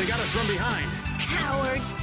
They got us from behind. Cowards!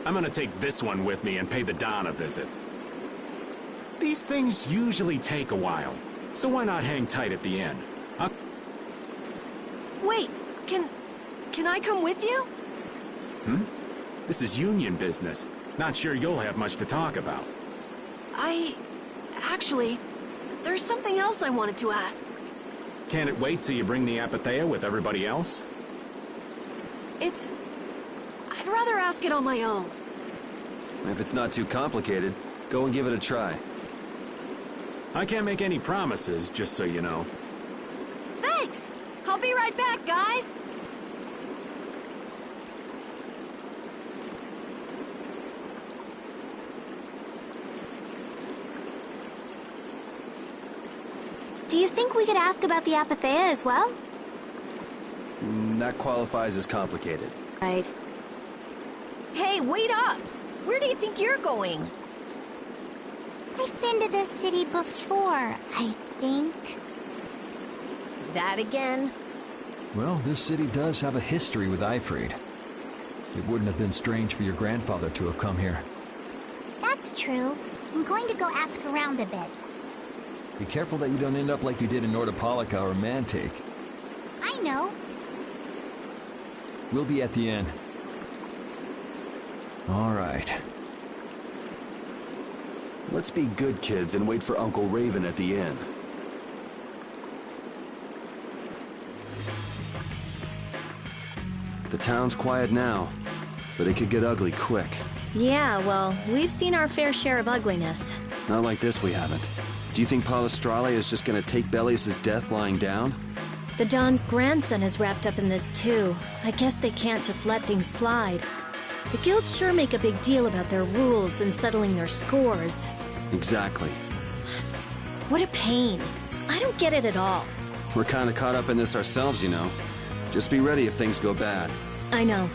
I'm gonna take this one with me and pay the Don a visit. These things usually take a while, so why not hang tight at the end? Wait, can I come with you? This is union business. Not sure you'll have much to talk about. Actually, there's something else I wanted to ask. Can't it wait till you bring the Apathea with everybody else? I'd rather ask it on my own. If it's not too complicated, go and give it a try. I can't make any promises, just so you know. Thanks! I'll be right back, guys! Do you think we could ask about the Apathea as well? That qualifies as complicated. Right. Hey, wait up! Where do you think you're going? I've been to this city before, I think. That again? Well, this city does have a history with Ifrid. It wouldn't have been strange for your grandfather to have come here. That's true. I'm going to go ask around a bit. Be careful that you don't end up like you did in Nordopolica or Mantake. I know. We'll be at the inn. All right. Let's be good kids and wait for Uncle Raven at the inn. The town's quiet now, but it could get ugly quick. Yeah, well, we've seen our fair share of ugliness. Not like this, we haven't. Do you think Palestralia is just gonna take Bellius' death lying down? The Don's grandson is wrapped up in this too. I guess they can't just let things slide. The guilds sure make a big deal about their rules and settling their scores. Exactly. What a pain. I don't get it at all. We're kinda caught up in this ourselves, you know. Just be ready if things go bad. I know.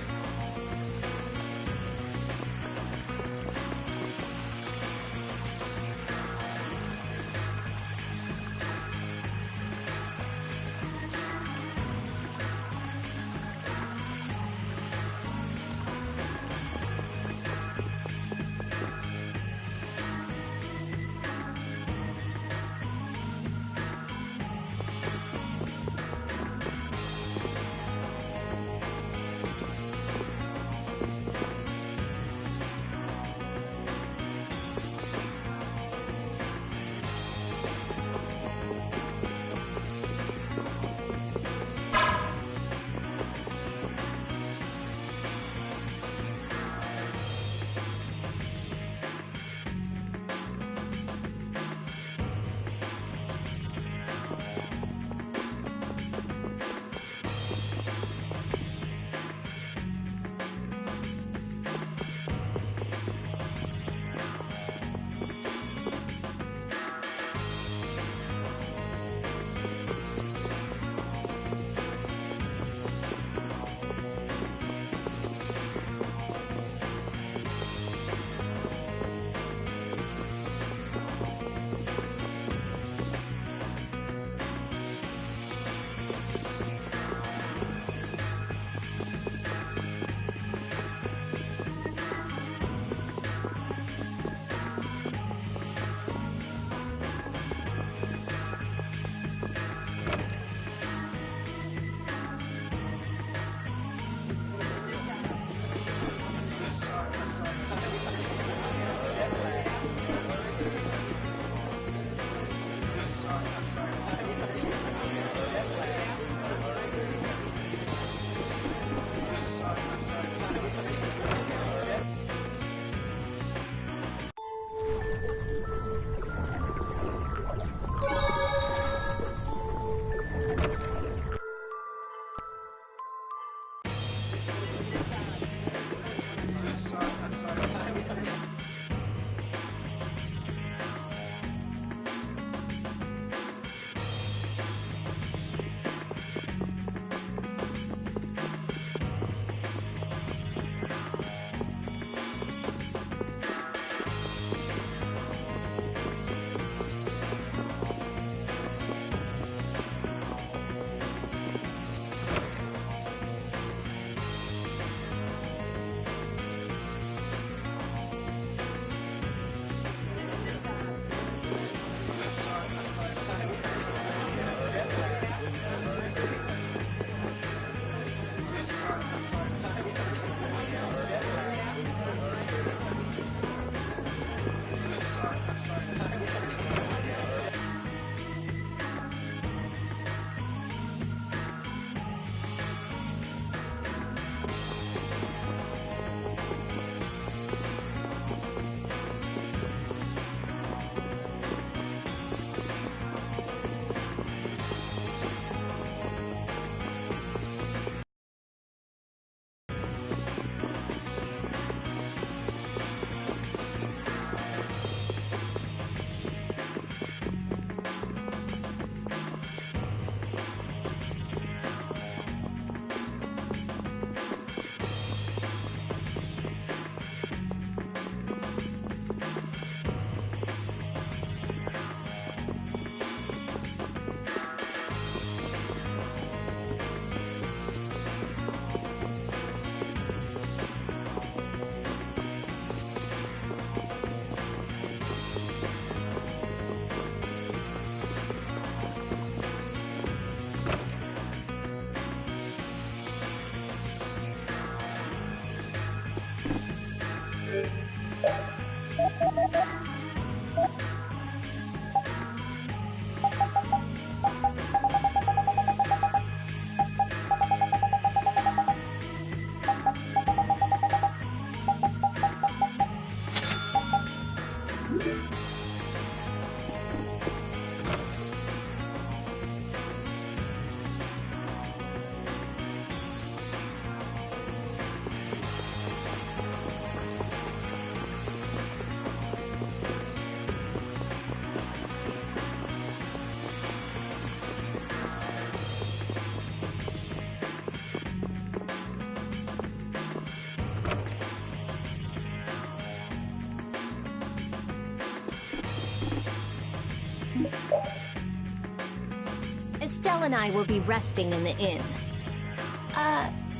Estelle and I will be resting in the inn.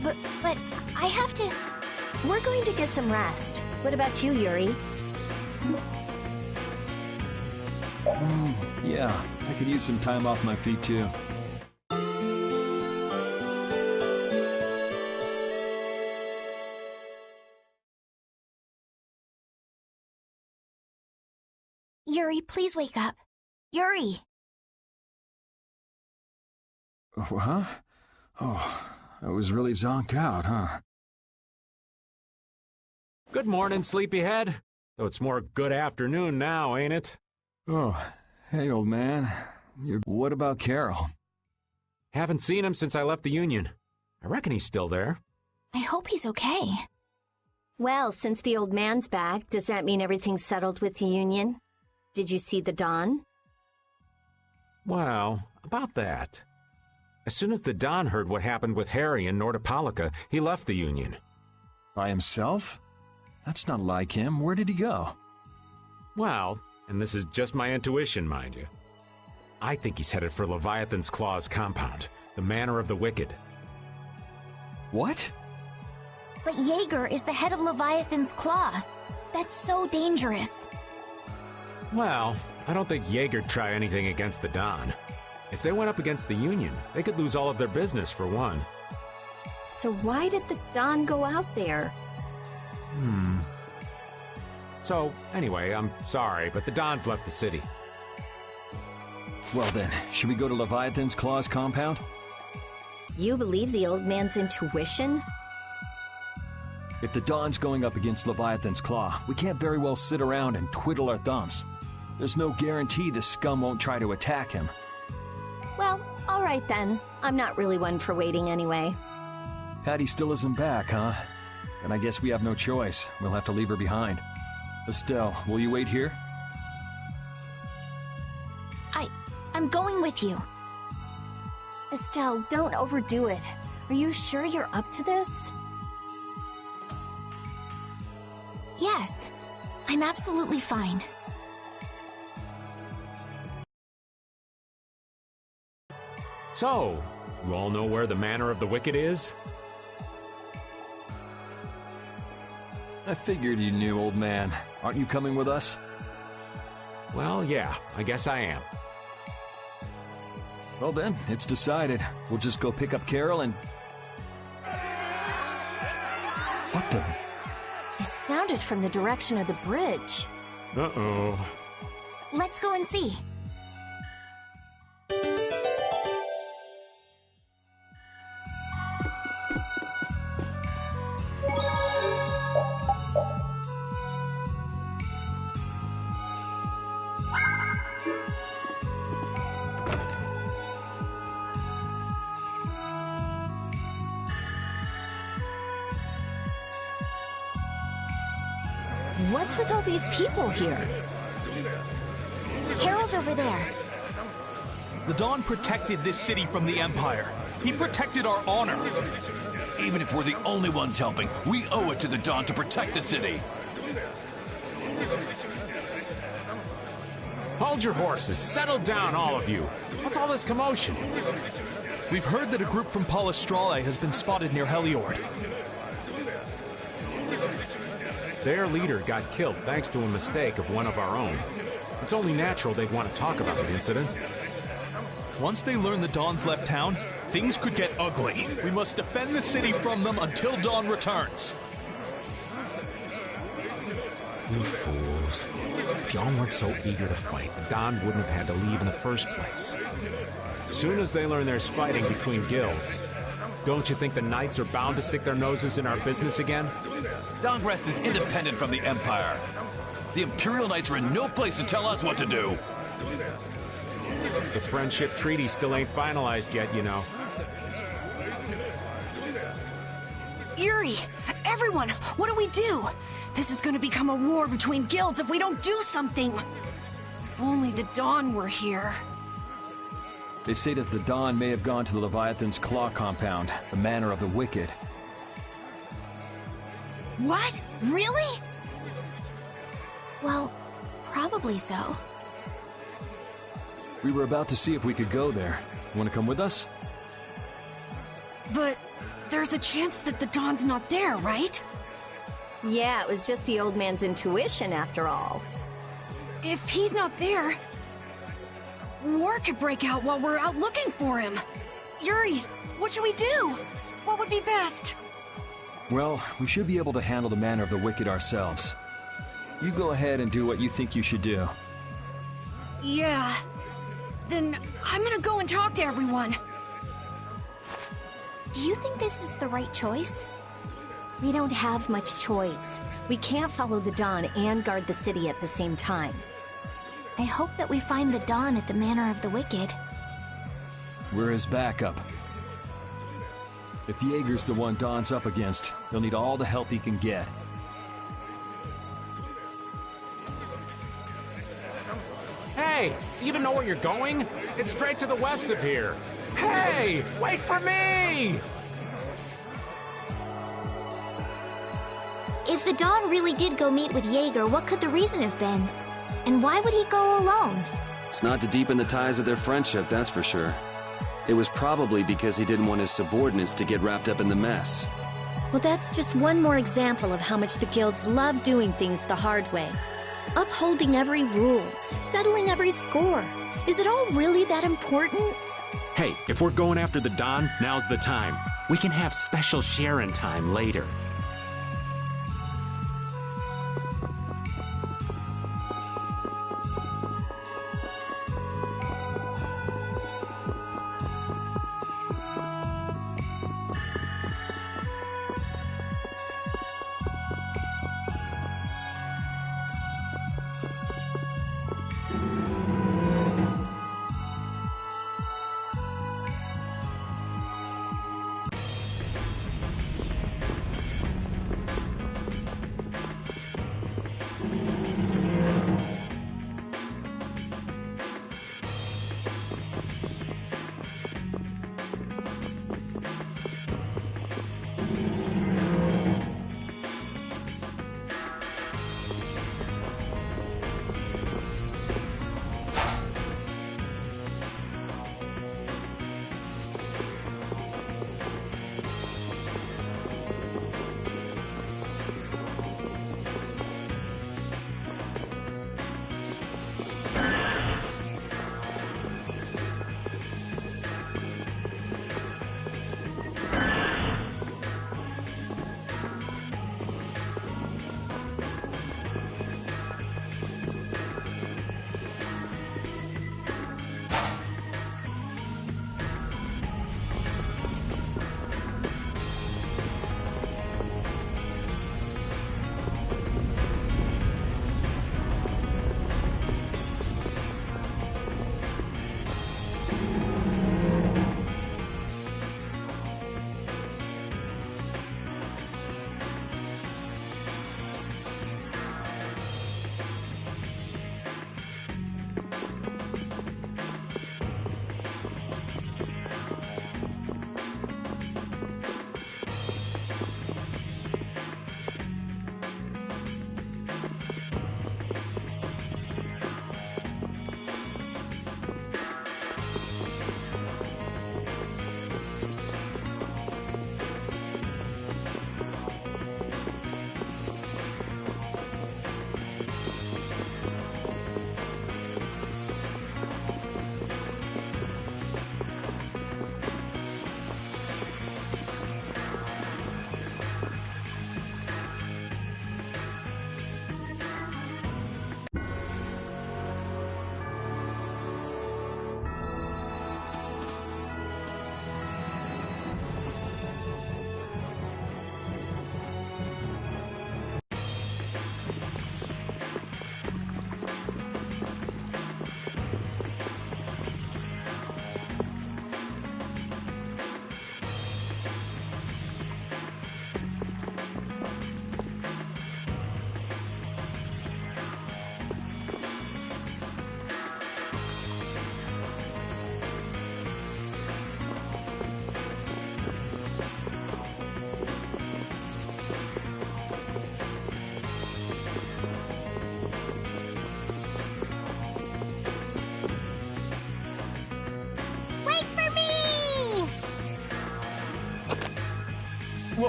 But I have to... We're going to get some rest. What about you, Yuri? Yeah, I could use some time off my feet too. Yuri, please wake up. Yuri! Huh? Oh, I was really zonked out, huh? Good morning, sleepyhead. Though it's more good afternoon now, ain't it? Oh, hey, old man. What about Carol? Haven't seen him since I left the Union. I reckon he's still there. I hope he's okay. Well, since the old man's back, does that mean everything's settled with the Union? Did you see the Don? Well, about that. As soon as the Don heard what happened with Harry and Nordopolica, he left the Union. By himself? That's not like him. Where did he go? Well, and this is just my intuition, mind you, I think he's headed for Leviathan's Claw's compound, the Manor of the Wicked. What? But Jaeger is the head of Leviathan's Claw. That's so dangerous. Well, I don't think Jaeger'd try anything against the Don. If they went up against the Union, they could lose all of their business, for one. So why did the Don go out there? So, anyway, I'm sorry, but the Don's left the city. Well then, should we go to Leviathan's Claw's compound? You believe the old man's intuition? If the Don's going up against Leviathan's Claw, we can't very well sit around and twiddle our thumbs. There's no guarantee the scum won't try to attack him. Well, all right then. I'm not really one for waiting anyway. Patty still isn't back, huh? Then I guess we have no choice. We'll have to leave her behind. Estelle, will you wait here? I'm going with you. Estelle, don't overdo it. Are you sure you're up to this? Yes, I'm absolutely fine. So, you all know where the Manor of the Wicked is? I figured you knew, old man. Aren't you coming with us? Well, yeah, I guess I am. Well then, it's decided. We'll just go pick up Carol and... What the... It sounded from the direction of the bridge. Uh-oh. Let's go and see. What's with all these people here? Carol's over there. The Don protected this city from the Empire. He protected our honor. Even if we're the only ones helping, we owe it to the Don to protect the city. Hold your horses. Settle down, all of you. What's all this commotion? We've heard that a group from Palestrale has been spotted near Heliord. Their leader got killed thanks to a mistake of one of our own. It's only natural they'd want to talk about the incident. Once they learn the Don's left town, things could get ugly. We must defend the city from them until Dawn returns. You fools. If y'all weren't so eager to fight, the Don wouldn't have had to leave in the first place. Soon as they learn there's fighting between guilds, don't you think the Knights are bound to stick their noses in our business again? Dongrest is independent from the Empire. The Imperial Knights are in no place to tell us what to do. The friendship treaty still ain't finalized yet, you know. Yuri! Everyone! What do we do? This is gonna become a war between guilds if we don't do something! If only the Dawn were here. They say that the Dawn may have gone to the Leviathan's Claw compound, the Manor of the Wicked. What? Really? Well, probably so. We were about to see if we could go there. Want to come with us? But there's a chance that the Dawn's not there, right? Yeah, it was just the old man's intuition after all. If he's not there, war could break out while we're out looking for him. Yuri, what should we do? What would be best? Well, we should be able to handle the Manor of the Wicked ourselves. You go ahead and do what you think you should do. Yeah. Then I'm gonna go and talk to everyone. Do you think this is the right choice? We don't have much choice. We can't follow the Dawn and guard the city at the same time. I hope that we find the Dawn at the Manor of the Wicked. We're his backup. If Jaeger's the one Dawn's up against, he'll need all the help he can get. Hey, you even know where you're going? It's straight to the west of here. Hey, wait for me! If the Dawn really did go meet with Jaeger, what could the reason have been? And why would he go alone? It's not to deepen the ties of their friendship, that's for sure. It was probably because he didn't want his subordinates to get wrapped up in the mess. Well, that's just one more example of how much the guilds love doing things the hard way. Upholding every rule, settling every score. Is it all really that important? Hey, if we're going after the Don, now's the time. We can have special sharing time later.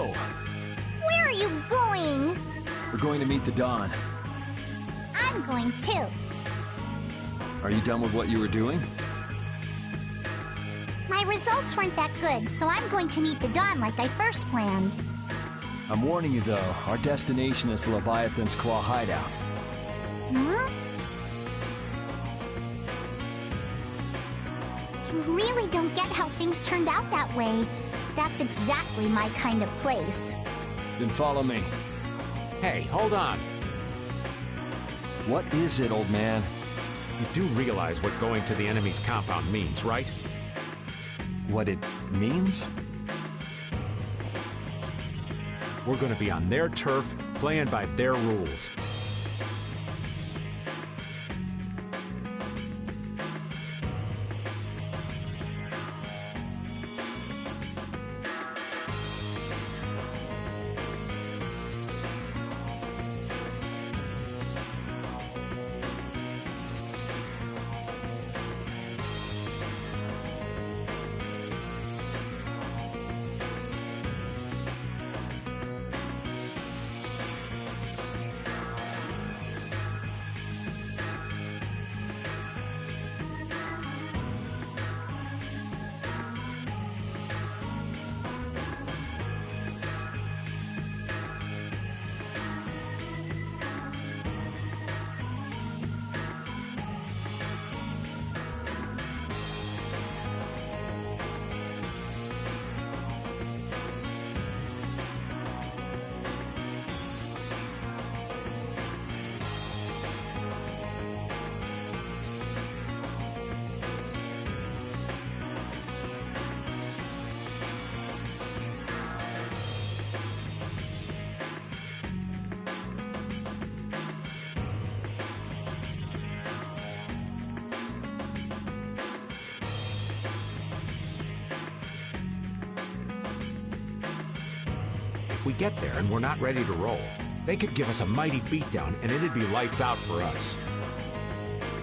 go! Where are you going? We're going to meet the Dawn. I'm going too. Are you done with what you were doing? My results weren't that good, so I'm going to meet the Dawn like I first planned. I'm warning you though, our destination is the Leviathan's Claw hideout. Huh? I really don't get how things turned out that way. That's exactly my kind of place. Then follow me. Hey, hold on. What is it, old man? You do realize what going to the enemy's compound means, right? What it means? We're gonna be on their turf, playing by their rules. If we get there and we're not ready to roll, they could give us a mighty beatdown and it'd be lights out for us.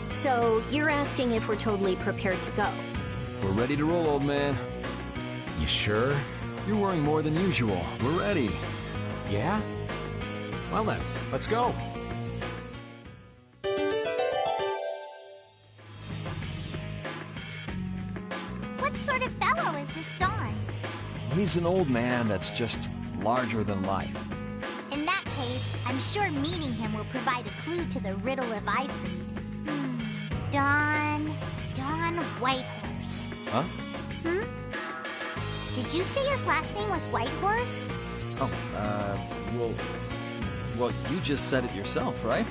So, you're asking if we're totally prepared to go? We're ready to roll, old man. You sure? You're worrying more than usual. We're ready. Yeah? Well then, let's go. What sort of fellow is this Dawn? He's an old man that's just larger than life. In that case, I'm sure meeting him will provide a clue to the riddle of Ifrid. Dawn Whitehorse. Huh? Did you say his last name was Whitehorse? Oh, well, you just said it yourself, right?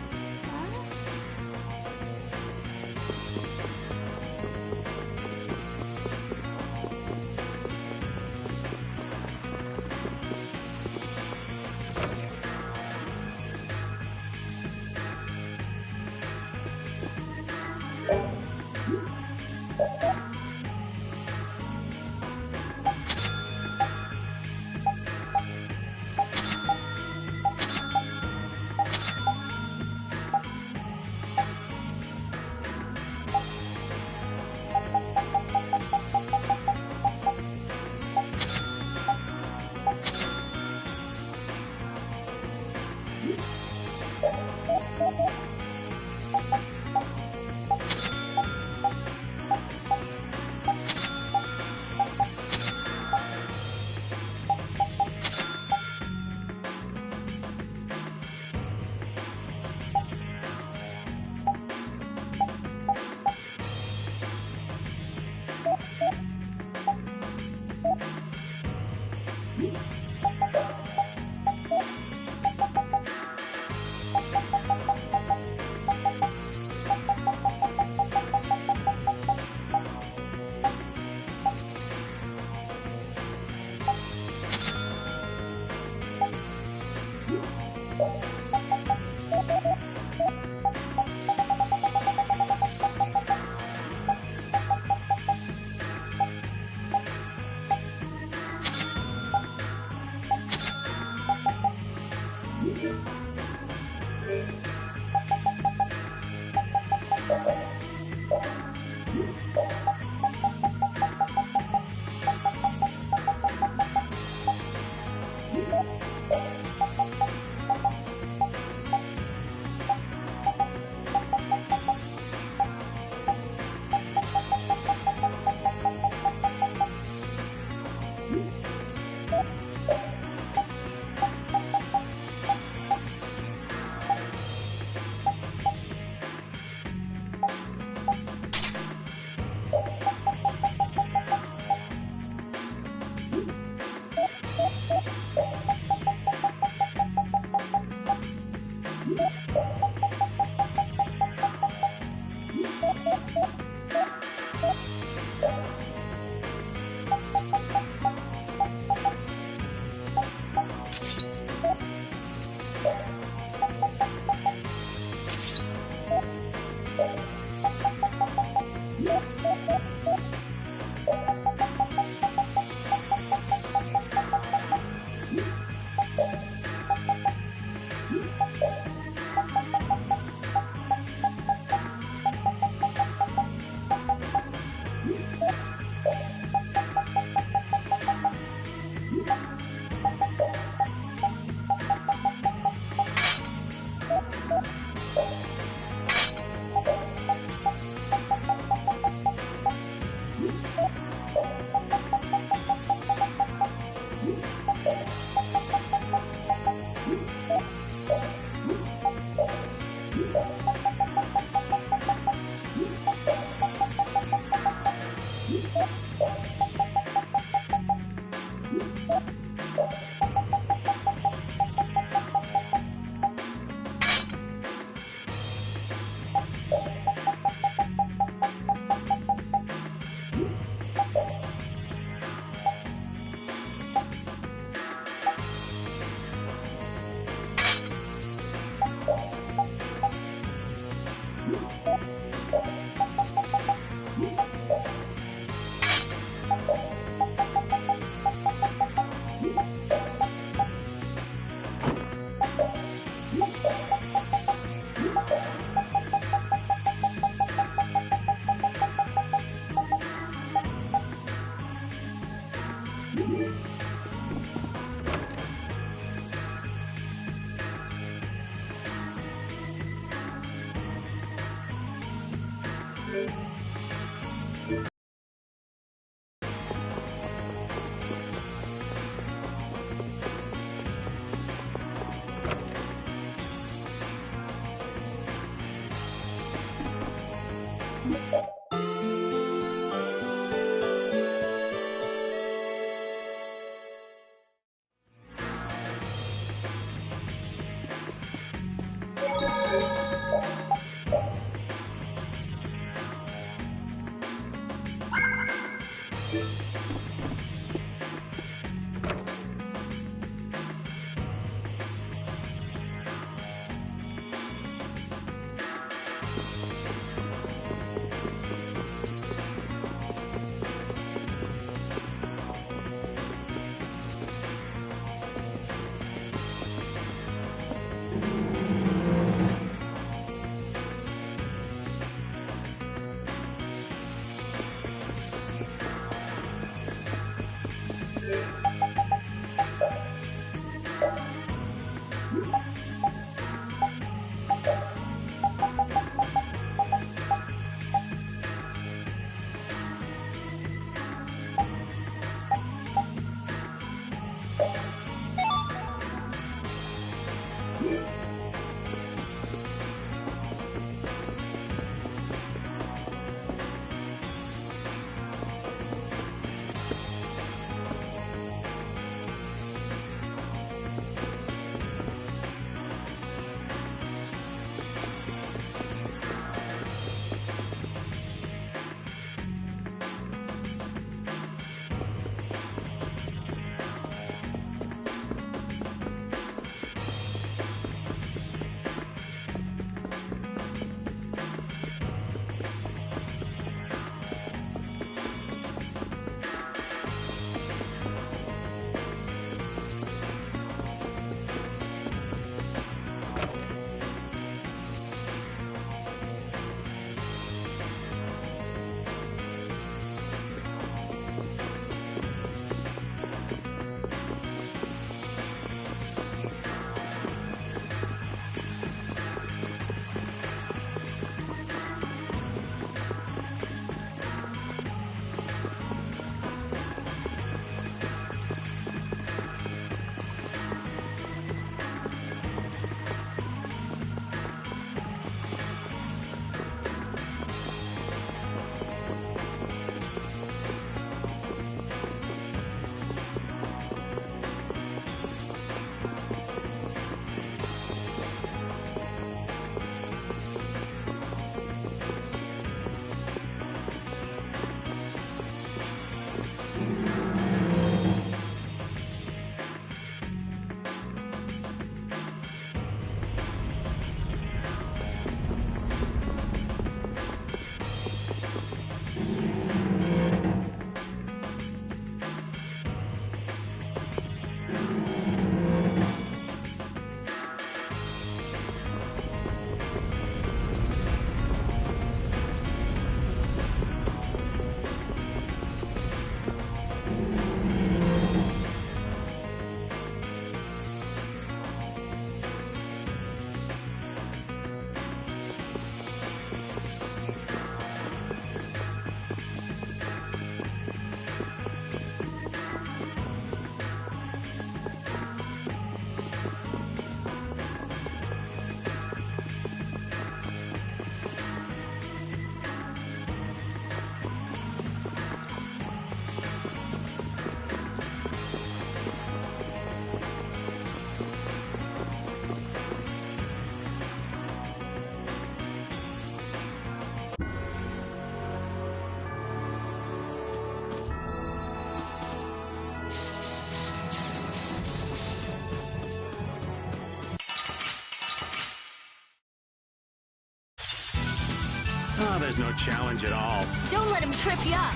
Oh, there's no challenge at all. Don't let him trip you up.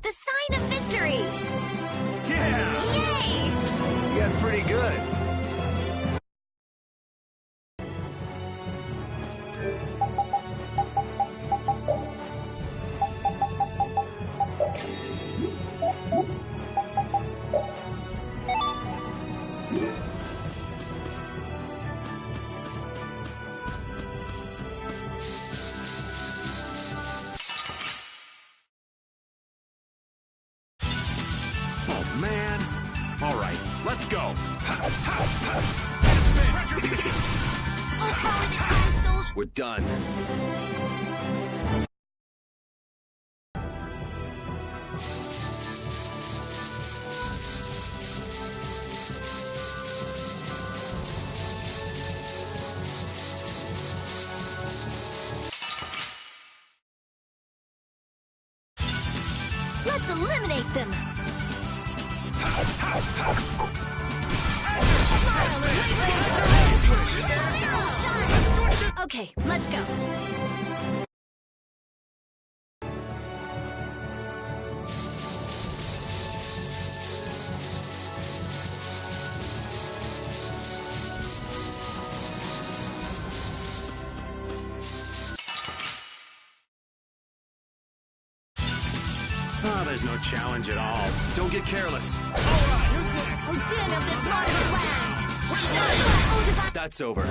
The sign of victory! Yeah! Yay! You got pretty good. Oh, man. All right, let's go. Oh, how many times souls? We're done. Let's eliminate them! Okay, let's go. Oh, there's no challenge at all. Don't get careless. Odin of this modern land! That's over.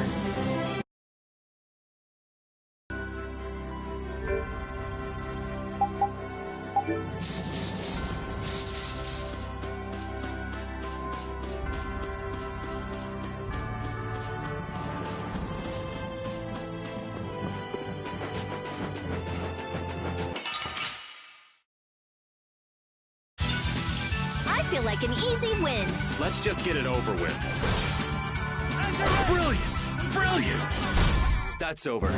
I feel like an easy win. Let's just get it over with. Brilliant! Brilliant! That's over.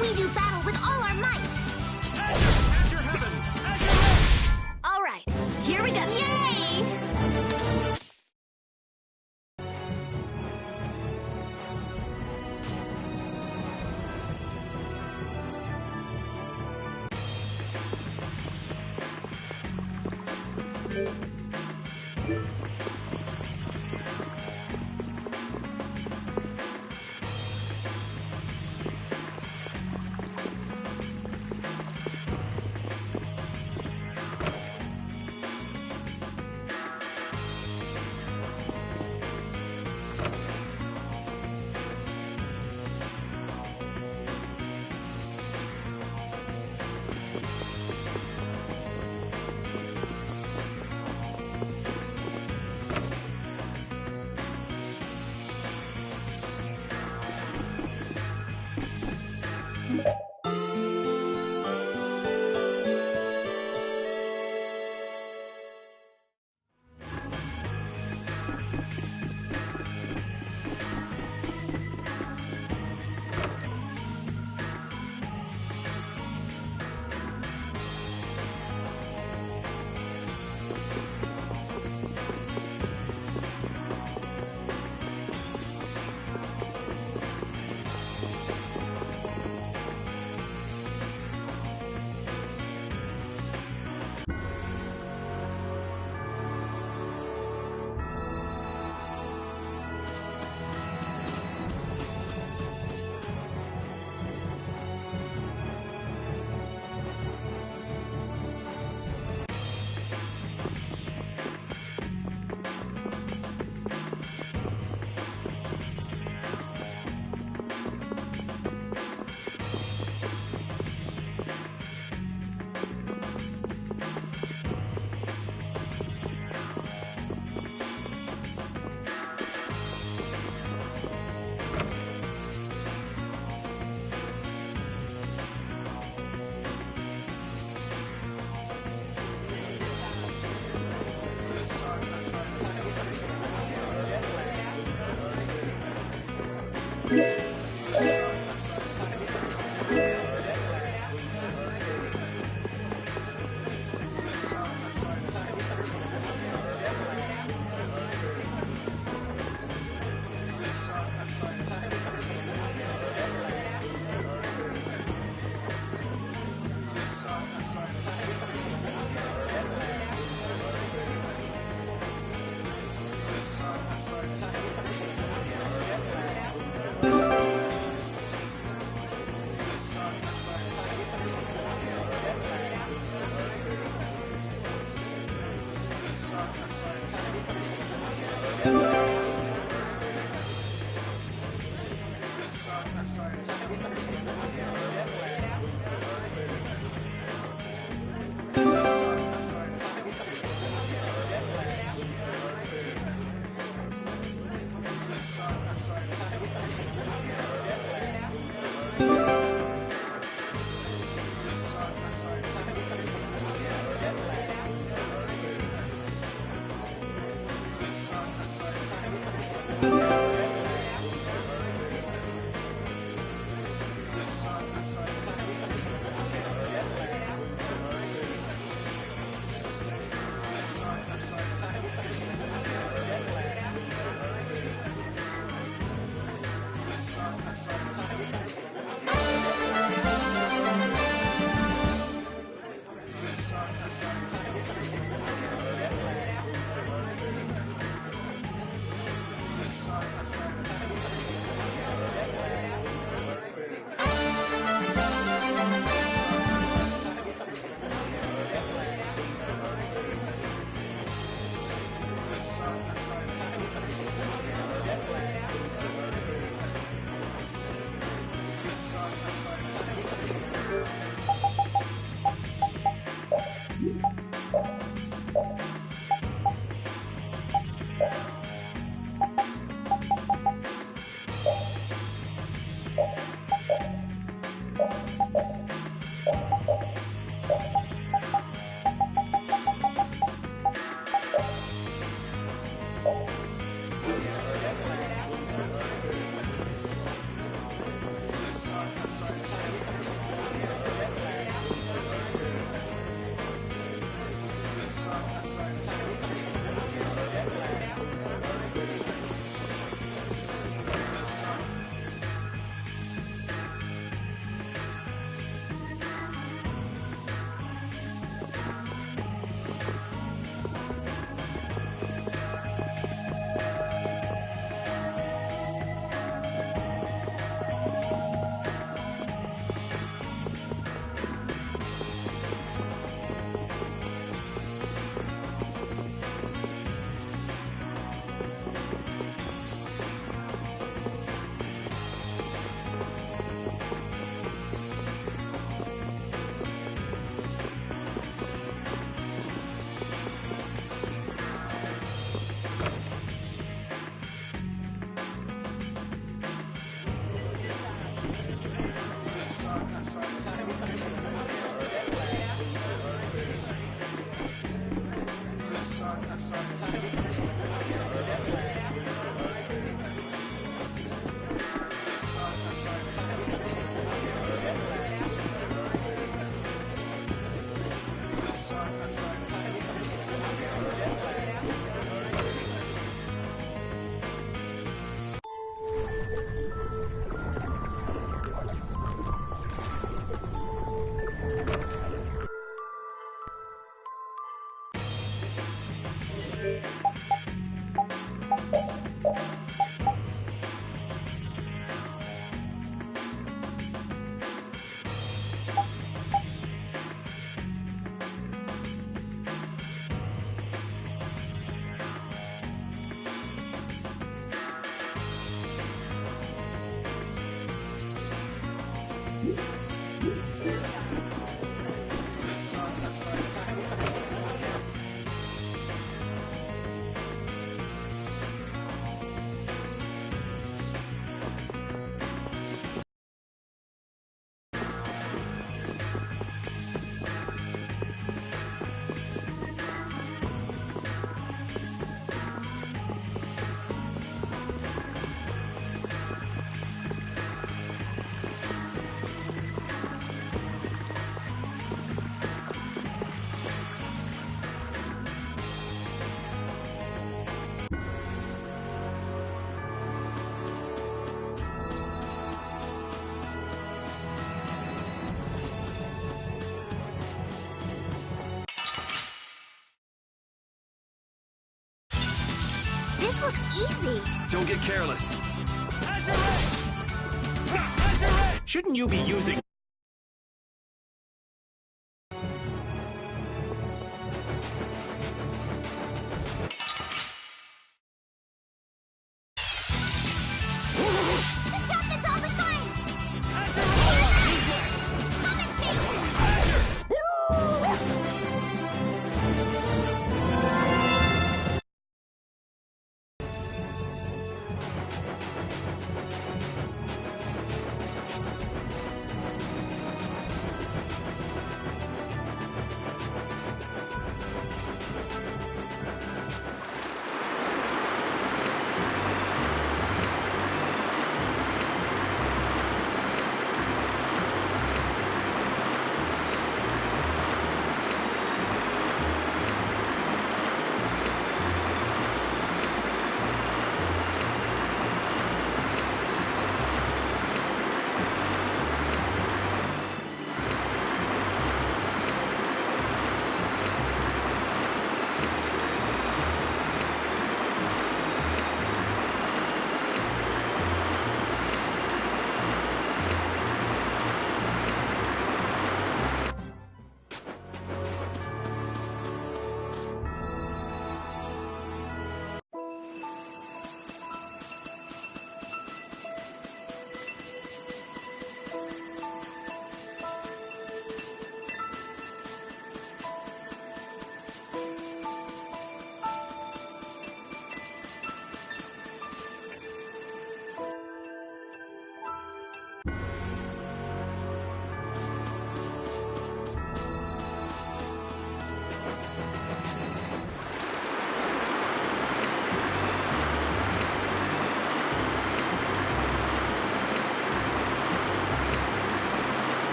We do battle with all our might. All right, here we go. Yay! This looks easy. Don't get careless. Shouldn't you be using... This happens all the time.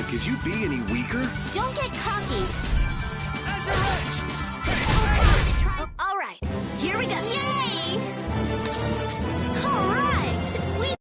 man, could you be any weaker? Don't get cocky. All right, here we go. Yay! All right, we...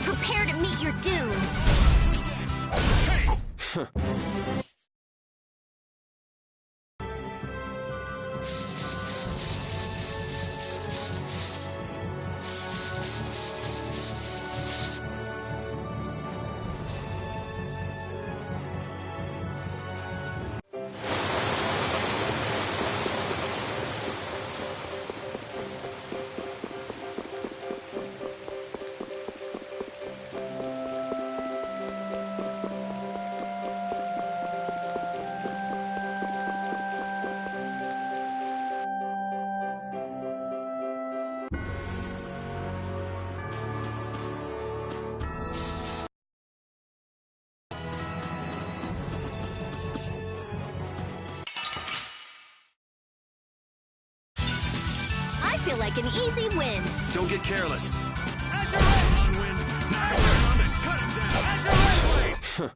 Prepare to meet your doom. I feel like an easy win. Don't get careless. Azure Edge! Wind! Now around and cut it down! Azure Edge!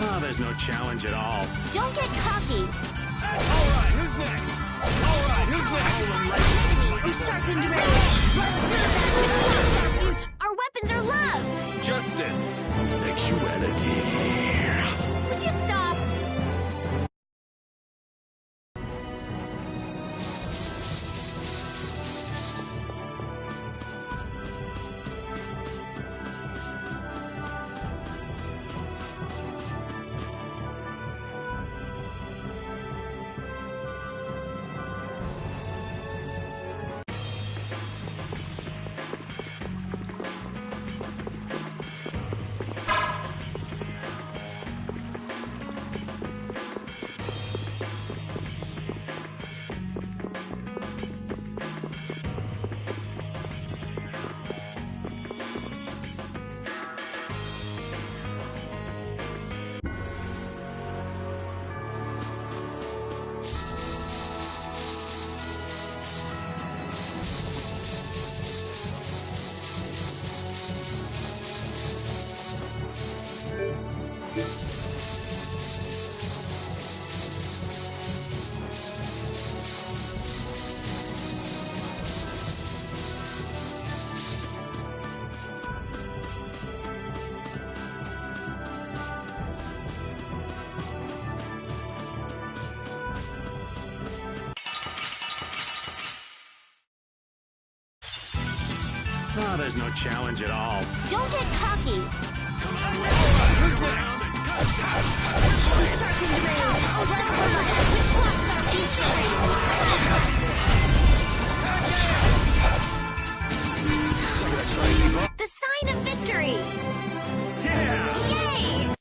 Oh, there's no challenge at all. Don't get cocky. Alright, who's next? Alright, who's next? We sharpened razors. Our weapons are love. Justice. Sexuality. Would you stop? Oh, there's no challenge at all. Don't get cocky. Who's next? Sharpened rage. Which blocks our future. The sign of victory. Yeah! Yay!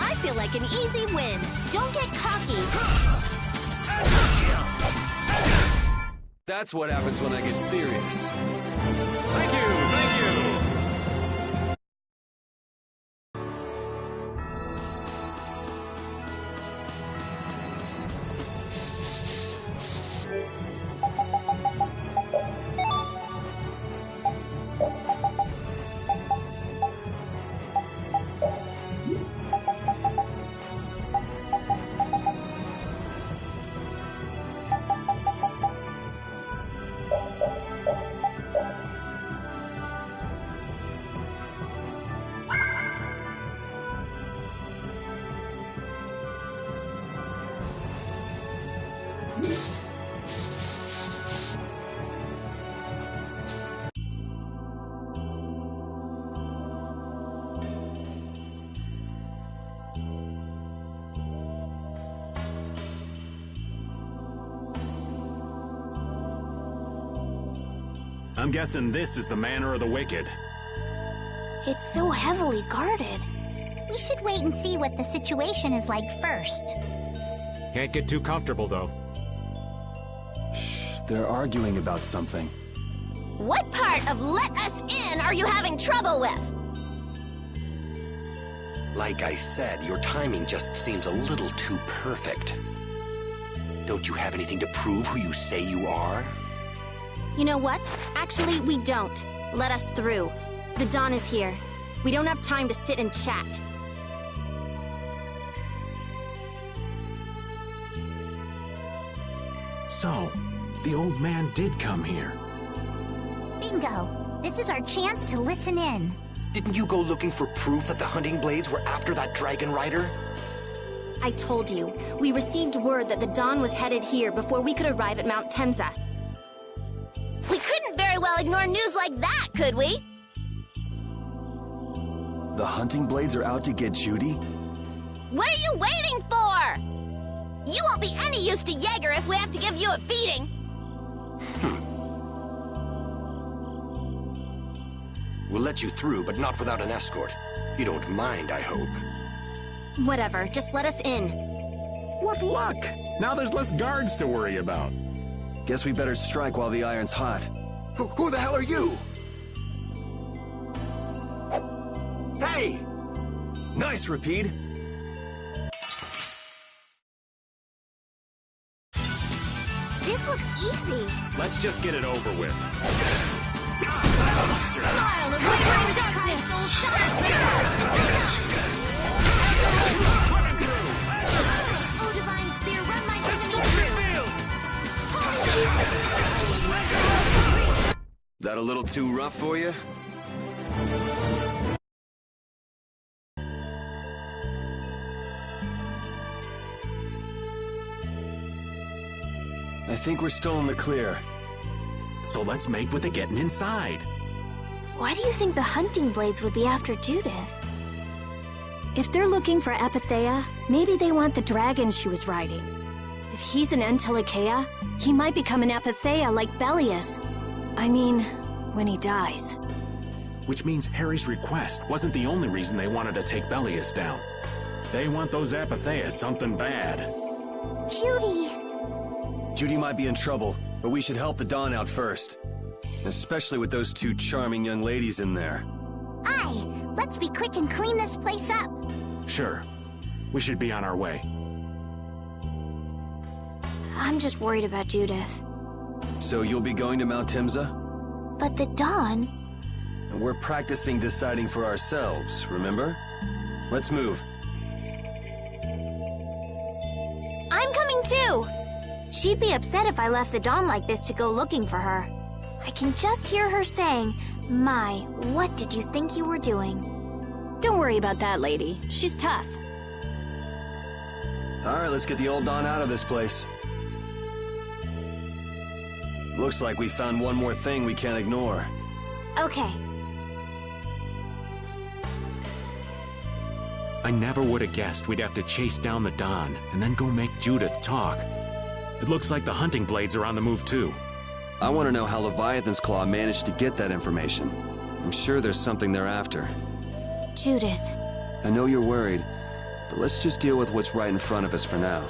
I feel like an easy win. Don't get cocky. That's what happens when I get serious. Thank you, thank you. I'm guessing this is the Manor of the Wicked. It's so heavily guarded. We should wait and see what the situation is like first. Can't get too comfortable, though. Shh, they're arguing about something. What part of let us in are you having trouble with? Like I said, your timing just seems a little too perfect. Don't you have anything to prove who you say you are? You know what? Actually, we don't. Let us through. The dawn is here. We don't have time to sit and chat. So, the old man did come here. Bingo! This is our chance to listen in. Didn't you go looking for proof that the hunting blades were after that dragon rider? I told you. We received word that the dawn was headed here before we could arrive at Mount Temza. We couldn't very well ignore news like that, could we? The hunting blades are out to get Judy? What are you waiting for? You won't be any use to Jaeger if we have to give you a beating. We'll let you through, but not without an escort. You don't mind, I hope. Whatever, just let us in. What luck! Now there's less guards to worry about. Guess we better strike while the iron's hot. Who the hell are you? Hey! Nice, Repeat. This looks easy. Let's just get it over with. Smile of wavering darkness, soul shine. Oh, divine spear, run my enemy through. That a little too rough for you? think we're still in the clear. So let's make with the getting inside. Why do you think the hunting blades would be after Judith? If they're looking for Epithea, maybe they want the dragon she was riding. If he's an Entelikeia, he might become an Epithea like Belius. I mean, when he dies. Which means Harry's request wasn't the only reason they wanted to take Belius down. They want those Epithea something bad. Judy! Judy might be in trouble, but we should help the Dawn out first. Especially with those two charming young ladies in there. Aye, let's be quick and clean this place up. Sure. We should be on our way. I'm just worried about Judith. So you'll be going to Mount Timza? But the Dawn... And we're practicing deciding for ourselves, remember? Let's move. I'm coming too! She'd be upset if I left the Dawn like this to go looking for her. I can just hear her saying, "My, what did you think you were doing?" Don't worry about that lady. She's tough. Alright, let's get the old Dawn out of this place. Looks like we found one more thing we can't ignore. Okay. I never would have guessed we'd have to chase down the Dawn and then go make Judith talk. It looks like the hunting blades are on the move too. I want to know how Leviathan's Claw managed to get that information. I'm sure there's something they're after. Judith. I know you're worried, but let's just deal with what's right in front of us for now.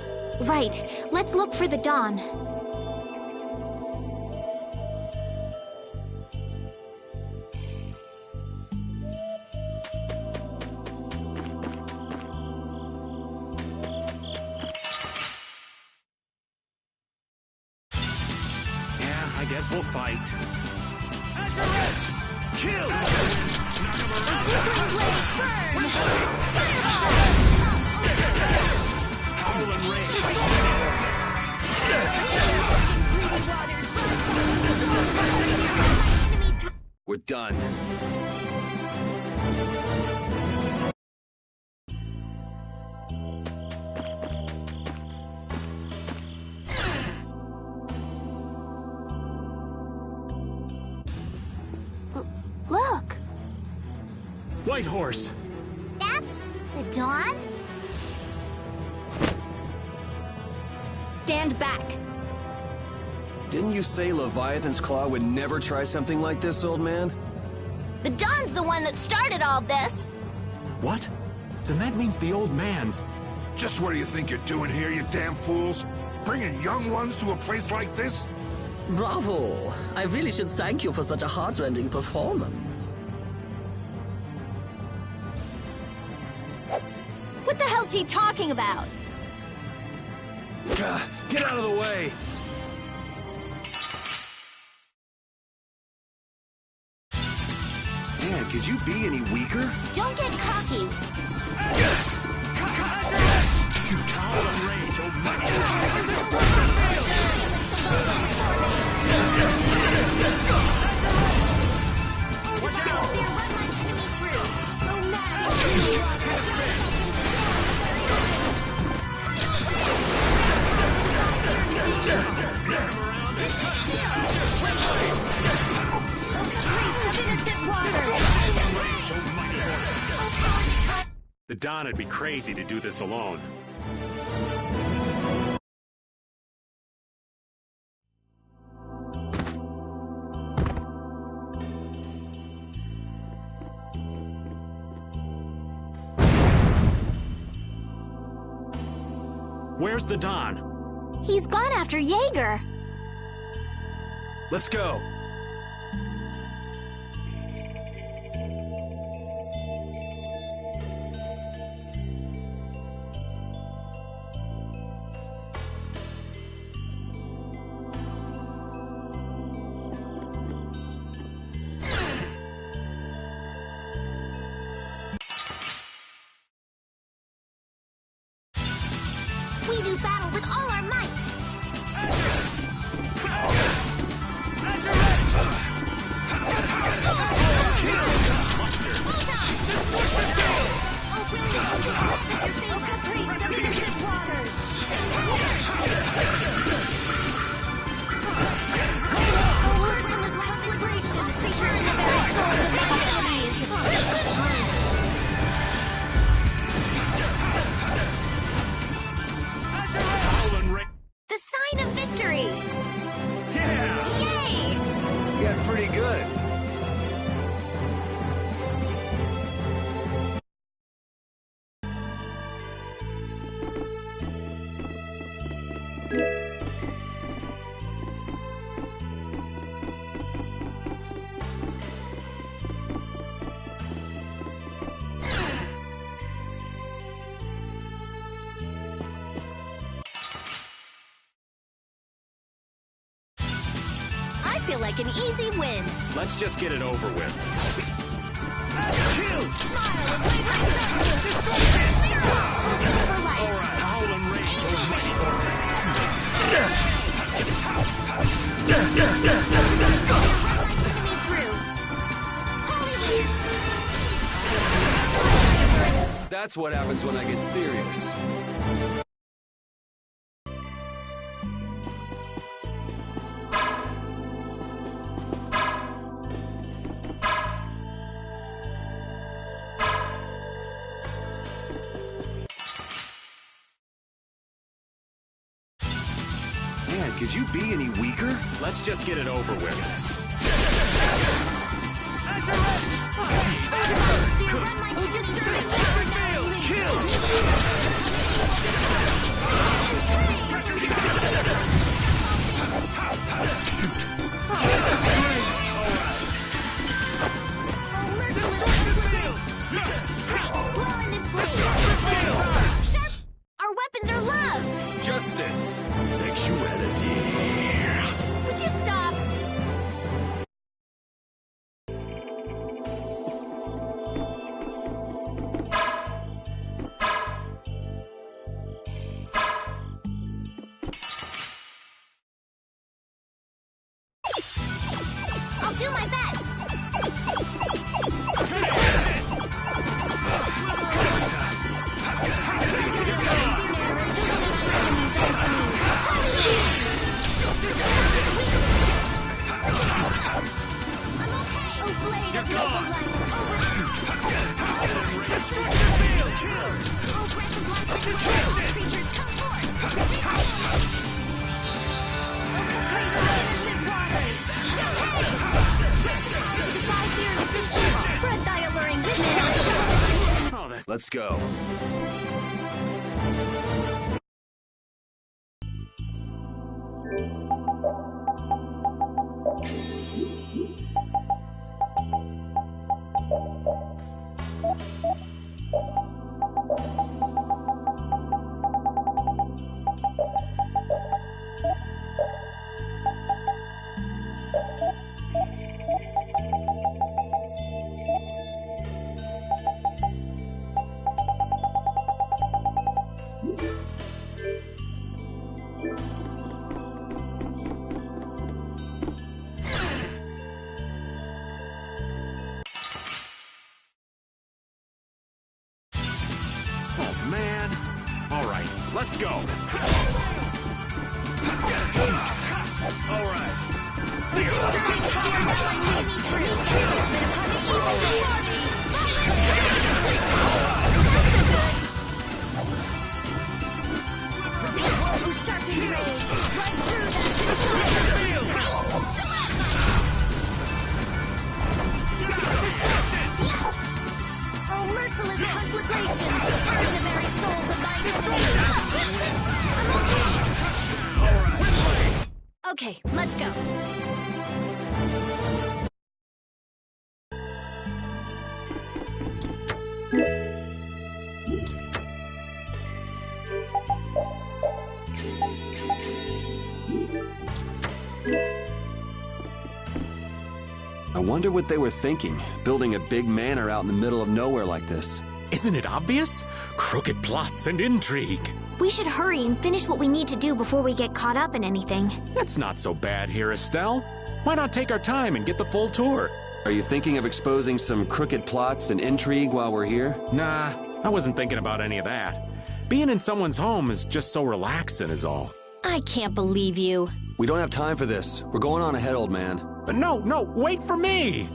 Right. Let's look for the Dawn. I guess we'll fight. Kill! We're done. Look! White Horse! That's the Dawn? Stand back. Didn't you say Leviathan's Claw would never try something like this, old man? The Dawn's the one that started all this! What? Then that means the old man's... Just what do you think you're doing here, you damn fools? Bringing young ones to a place like this? Bravo! I really should thank you for such a heart-rending performance. What the hell's he talking about? Get out of the way! Man, could you be any weaker? Don't get cocky! Shoot! Howl and rage, oh mighty The Dawn would be crazy to do this alone. Where's the Dawn? He's gone after Jaeger. Let's go. We do battle with all our might! feel like an easy win. Let's just get it over with. Smile and blaze like darkness. Destruction. Zero. Silver light. All right, howling rage. Angel Almighty vortex. That's what happens when I get serious. Man, could you be any weaker? Let's just get it over with. Our weapons are love! Justice. Sexuality. Would you stop? I'll do my best! Spread thy alluring vision. Let's go. Oh, man. All right, let's go. All right. Sharpen rage, right through that Oh, merciless conflagration! Burn the very souls of my Okay, let's go. I wonder what they were thinking, building a big manor out in the middle of nowhere like this. Isn't it obvious? Crooked plots and intrigue. We should hurry and finish what we need to do before we get caught up in anything. That's not so bad here, Estelle. Why not take our time and get the full tour? Are you thinking of exposing some crooked plots and intrigue while we're here? Nah, I wasn't thinking about any of that. Being in someone's home is just so relaxing is all. I can't believe you. We don't have time for this. We're going on ahead, old man. No, wait for me!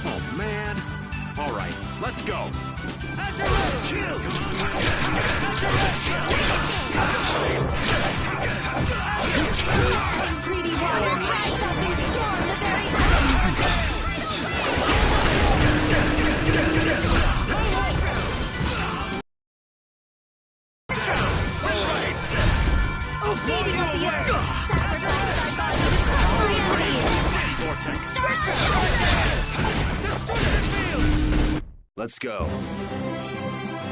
Oh, man. All right, let's go. Beating of the earth, sacrifice thy body Let's go.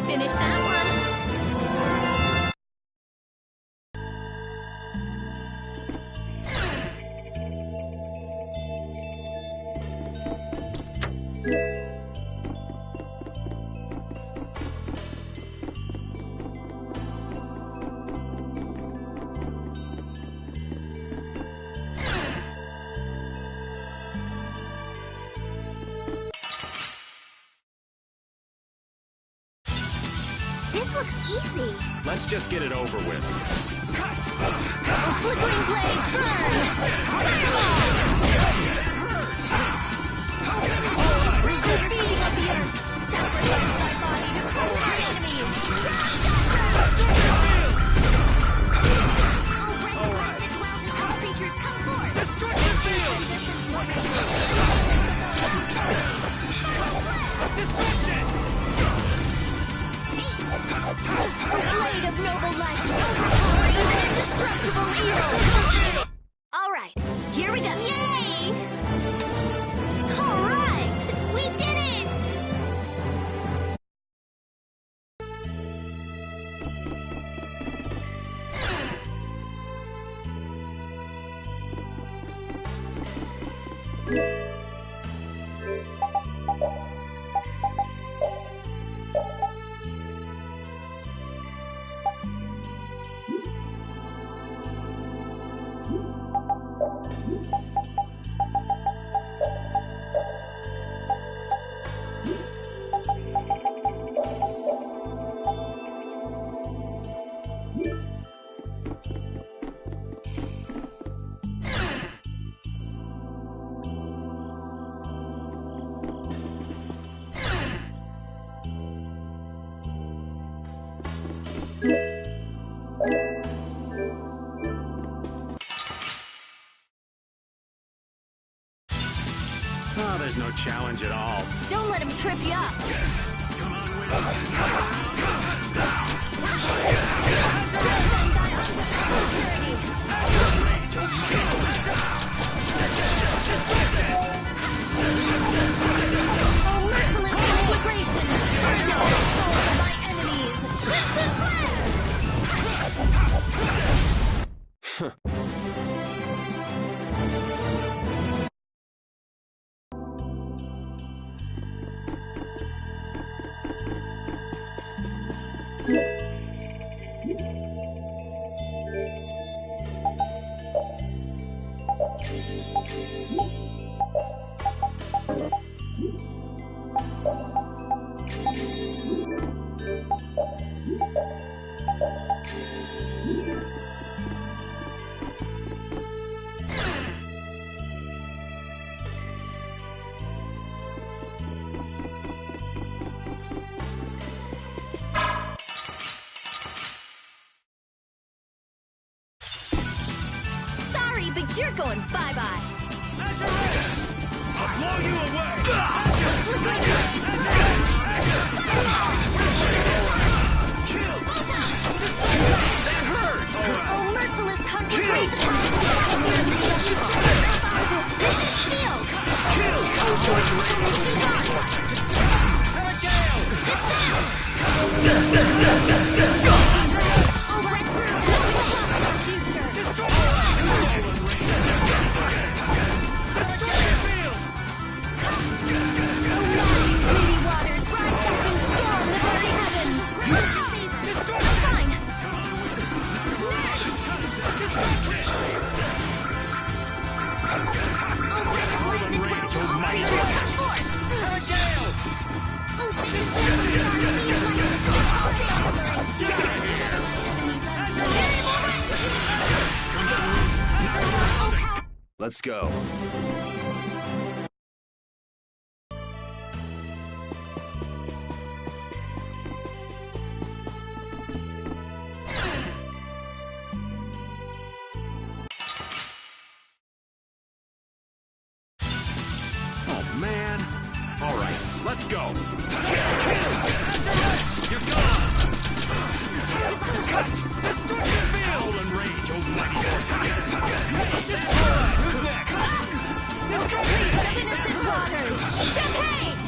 Finish that one. This looks easy. Let's just get it over with. Flickering blades burn! Fireball! Feeding of the earth! Sacrifice thy body to crush our enemies! Oh, break the light that dwells in all creatures, come forth! Destruction field! Destruction! Blade of noble light, overpower even indestructible evil! Alright, here we go! Yay! Alright, we did it! Oh, there's no challenge at all. Don't let him trip you up! Come on, Oh, merciless conflagration! Kill the souls of my enemies! Crimson flare! Sorry, but you're going bye-bye. I'll blow you away! That hurt! Oh, merciless conflagration! This is field! Oh, source of enemies be gone! Dispel! Oh, right through! Future! Greedy waters, rise up and storm the very heavens! Fine! Next! Oh, breath of life that dwells in all creatures, come forth! Oh, sacred flame of stars, be of light that sets all things! Oh, power! Let's go. Oh, man. All right, let's go. You're gone! Destruction field! Howl and rage, oh mighty vortex. Who's next? Release of innocent waters! Champagne!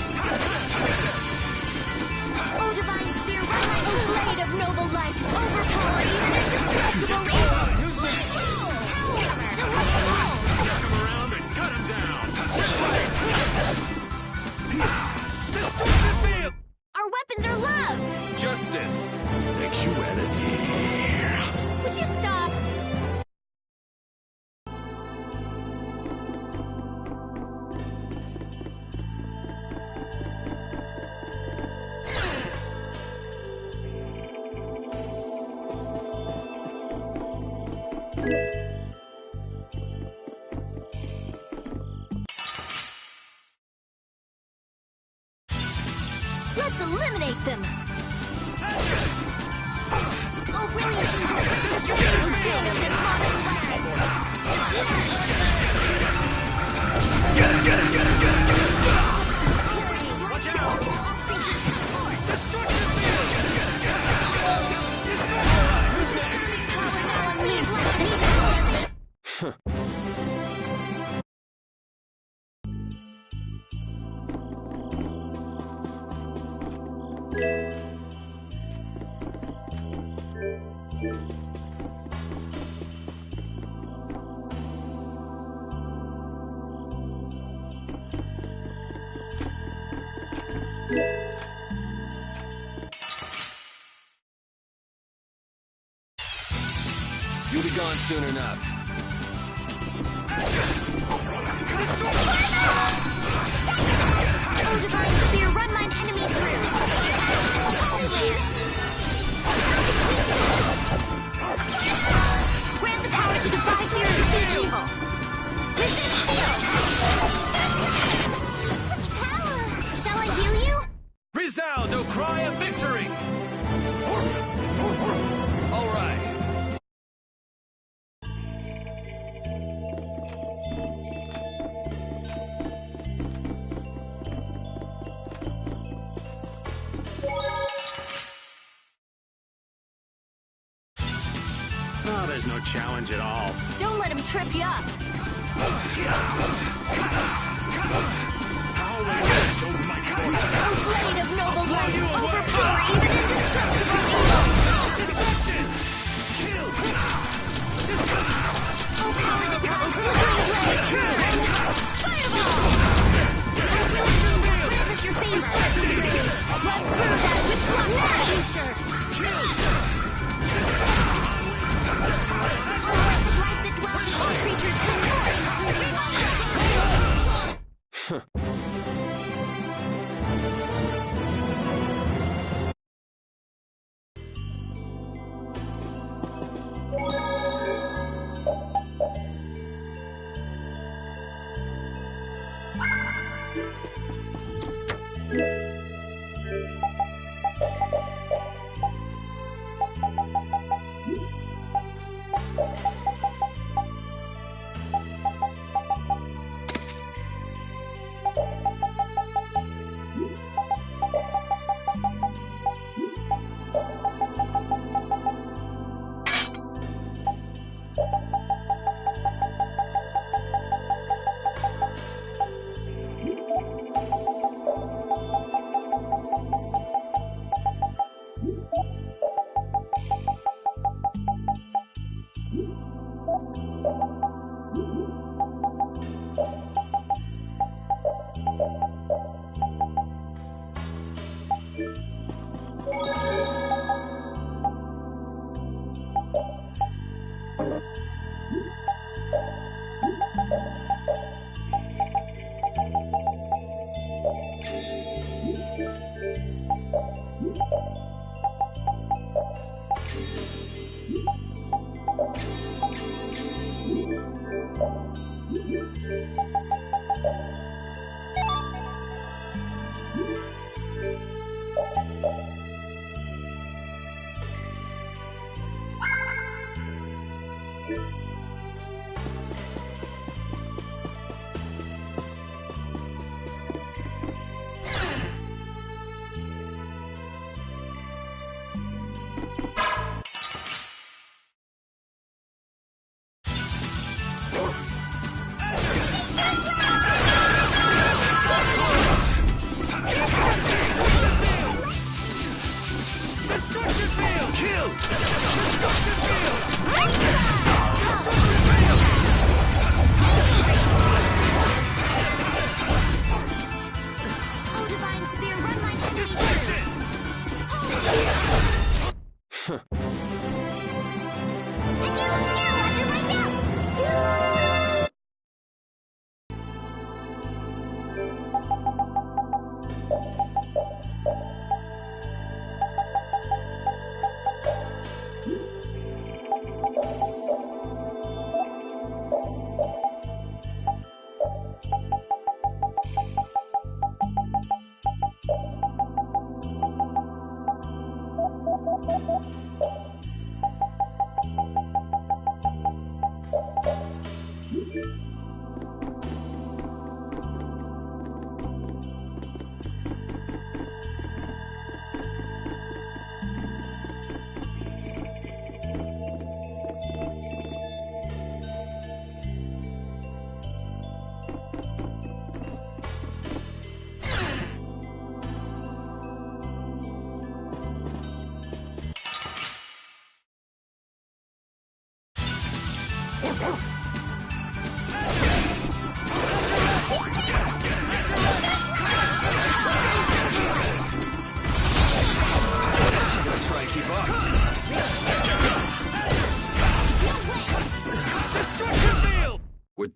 Let's eliminate them! Oh, brilliant angels, bring the strength and dig of this promised land! Watch out! Destruction field! You'll be gone soon enough. Oh, divine spear, run mine enemy through! Holy lance! Grant the power to defy fear and defeat evil! Resist field! Such power! Shall I heal you? Resound, O cry of victory! All right. Oh, there's no challenge at all. Don't let him trip you up! Oh, blade of noble light! Overpower even indestructible evil! Destruction! Kill! Oh, power that travels slippery blades! Fireball! As religion just grant us your favor! Certain rage! Let through that which blocks our future! The light that dwells in all creatures can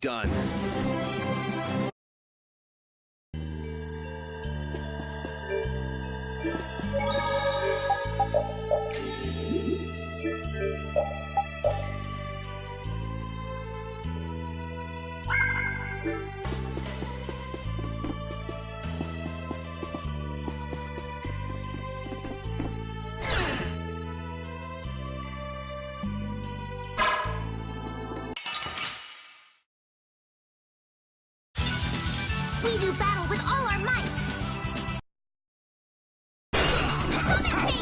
done. We do battle with all our might! Come and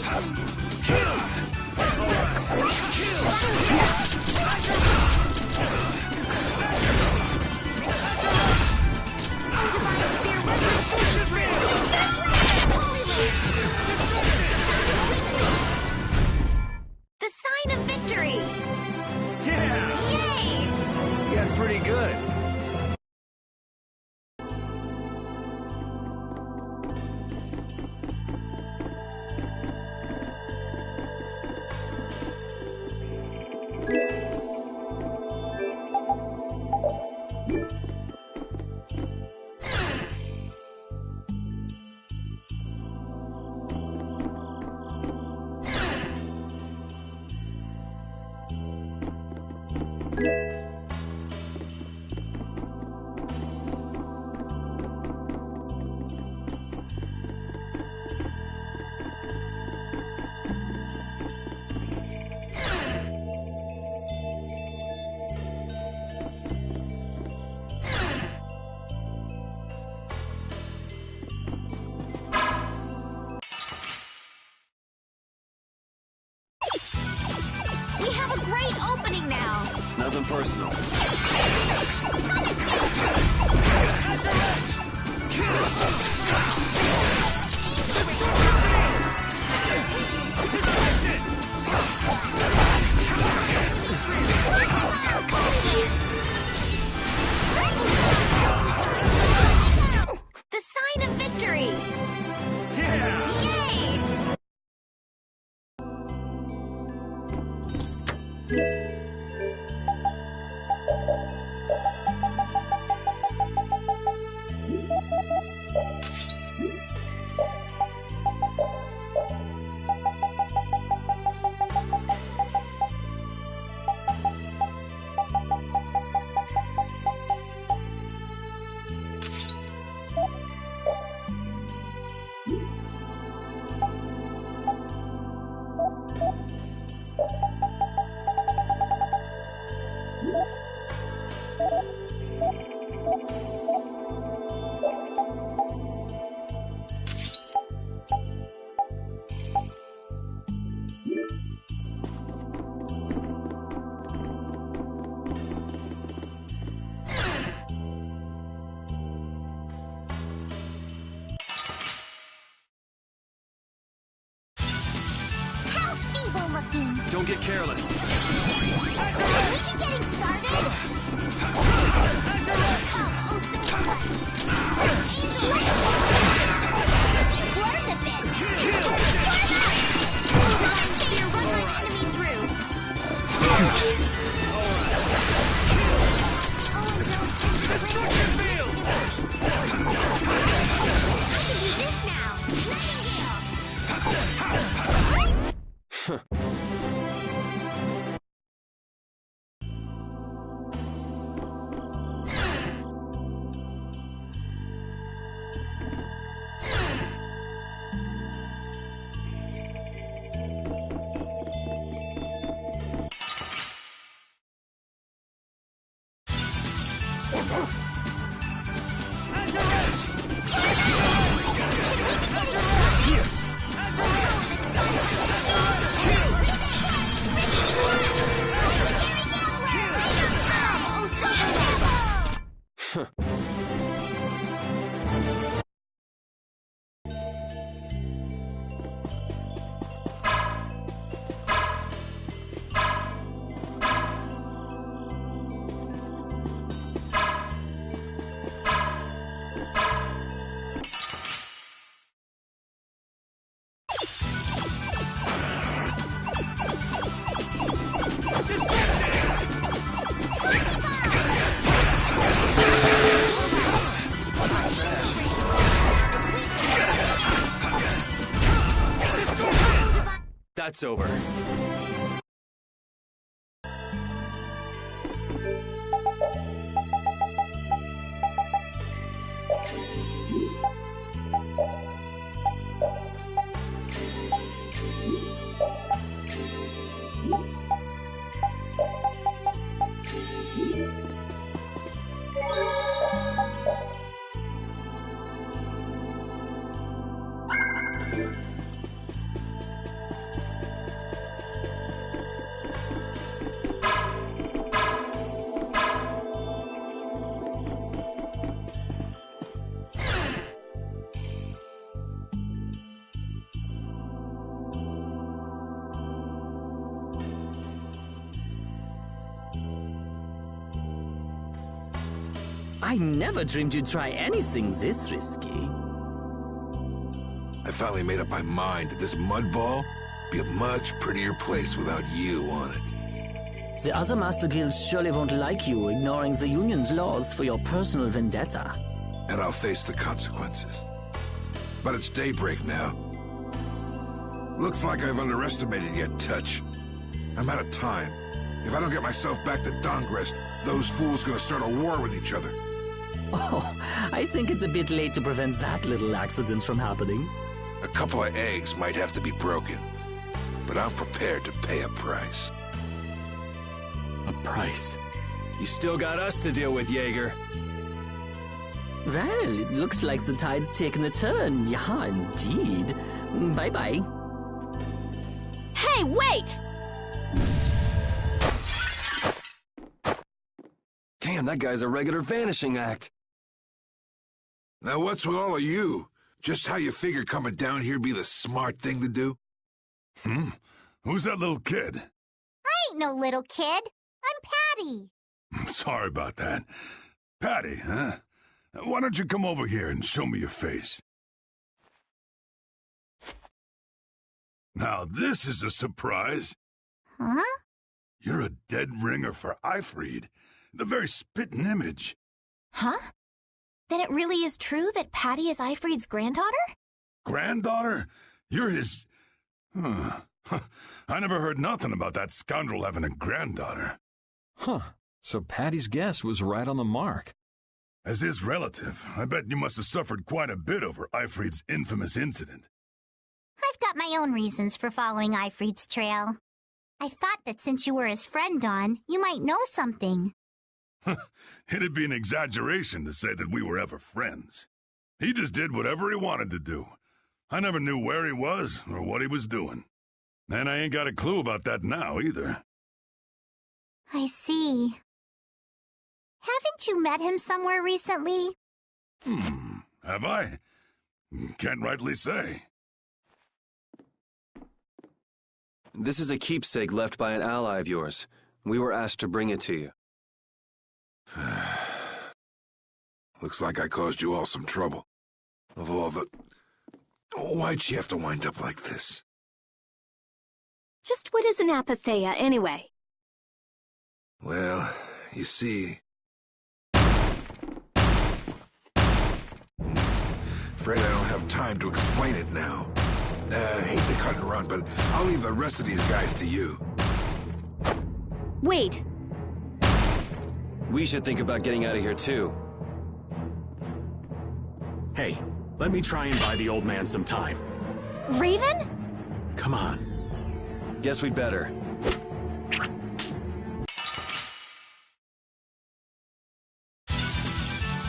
The sign of victory! Yeah! Yay! You got pretty good. We have a great opening now! It's nothing personal. The sign of victory! Yay! Don't get careless. Are we getting started? Oh, Silver Light. Angel Light. You've learned a bit. Divine Spear, run my enemy through. Destruction field! I can do this now. Nightingale. That's over. I never dreamed you'd try anything this risky. I finally made up my mind that this mud ball would be a much prettier place without you on it. The other Master Guilds surely won't like you ignoring the Union's laws for your personal vendetta. And I'll face the consequences. But it's daybreak now. Looks like I've underestimated your touch. I'm out of time. If I don't get myself back to Dongrest, those fools gonna start a war with each other. Oh, I think it's a bit late to prevent that little accident from happening. A couple of eggs might have to be broken, but I'm prepared to pay a price. A price? You still got us to deal with, Jaeger. Well, it looks like the tide's taken a turn. Yeah, indeed. Bye-bye. Hey, wait! Damn, that guy's a regular vanishing act. Now what's with all of you? Just how you figure coming down here be the smart thing to do? Who's that little kid? I ain't no little kid. I'm Patty. Sorry about that. Patty, huh? Why don't you come over here and show me your face? Now this is a surprise. Huh? You're a dead ringer for Eifried. The very spitting image. Huh? Then it really is true that Patty is Eifried's granddaughter? Granddaughter? You're his... I never heard nothing about that scoundrel having a granddaughter. Huh. So Patty's guess was right on the mark. As his relative, I bet you must have suffered quite a bit over Eifried's infamous incident. I've got my own reasons for following Eifried's trail. I thought that since you were his friend, Dawn, you might know something. It'd be an exaggeration to say that we were ever friends. He just did whatever he wanted to do. I never knew where he was or what he was doing. And I ain't got a clue about that now, either. I see. Haven't you met him somewhere recently? Have I? Can't rightly say. This is a keepsake left by an ally of yours. We were asked to bring it to you. Looks like I caused you all some trouble. Of all the... Why'd she have to wind up like this? Just what is an apatheia, anyway? Well, you see... Afraid I don't have time to explain it now. Hate to cut and run, but I'll leave the rest of these guys to you. Wait. We should think about getting out of here, too. Hey, let me try and buy the old man some time. Raven? Come on. Guess we'd better.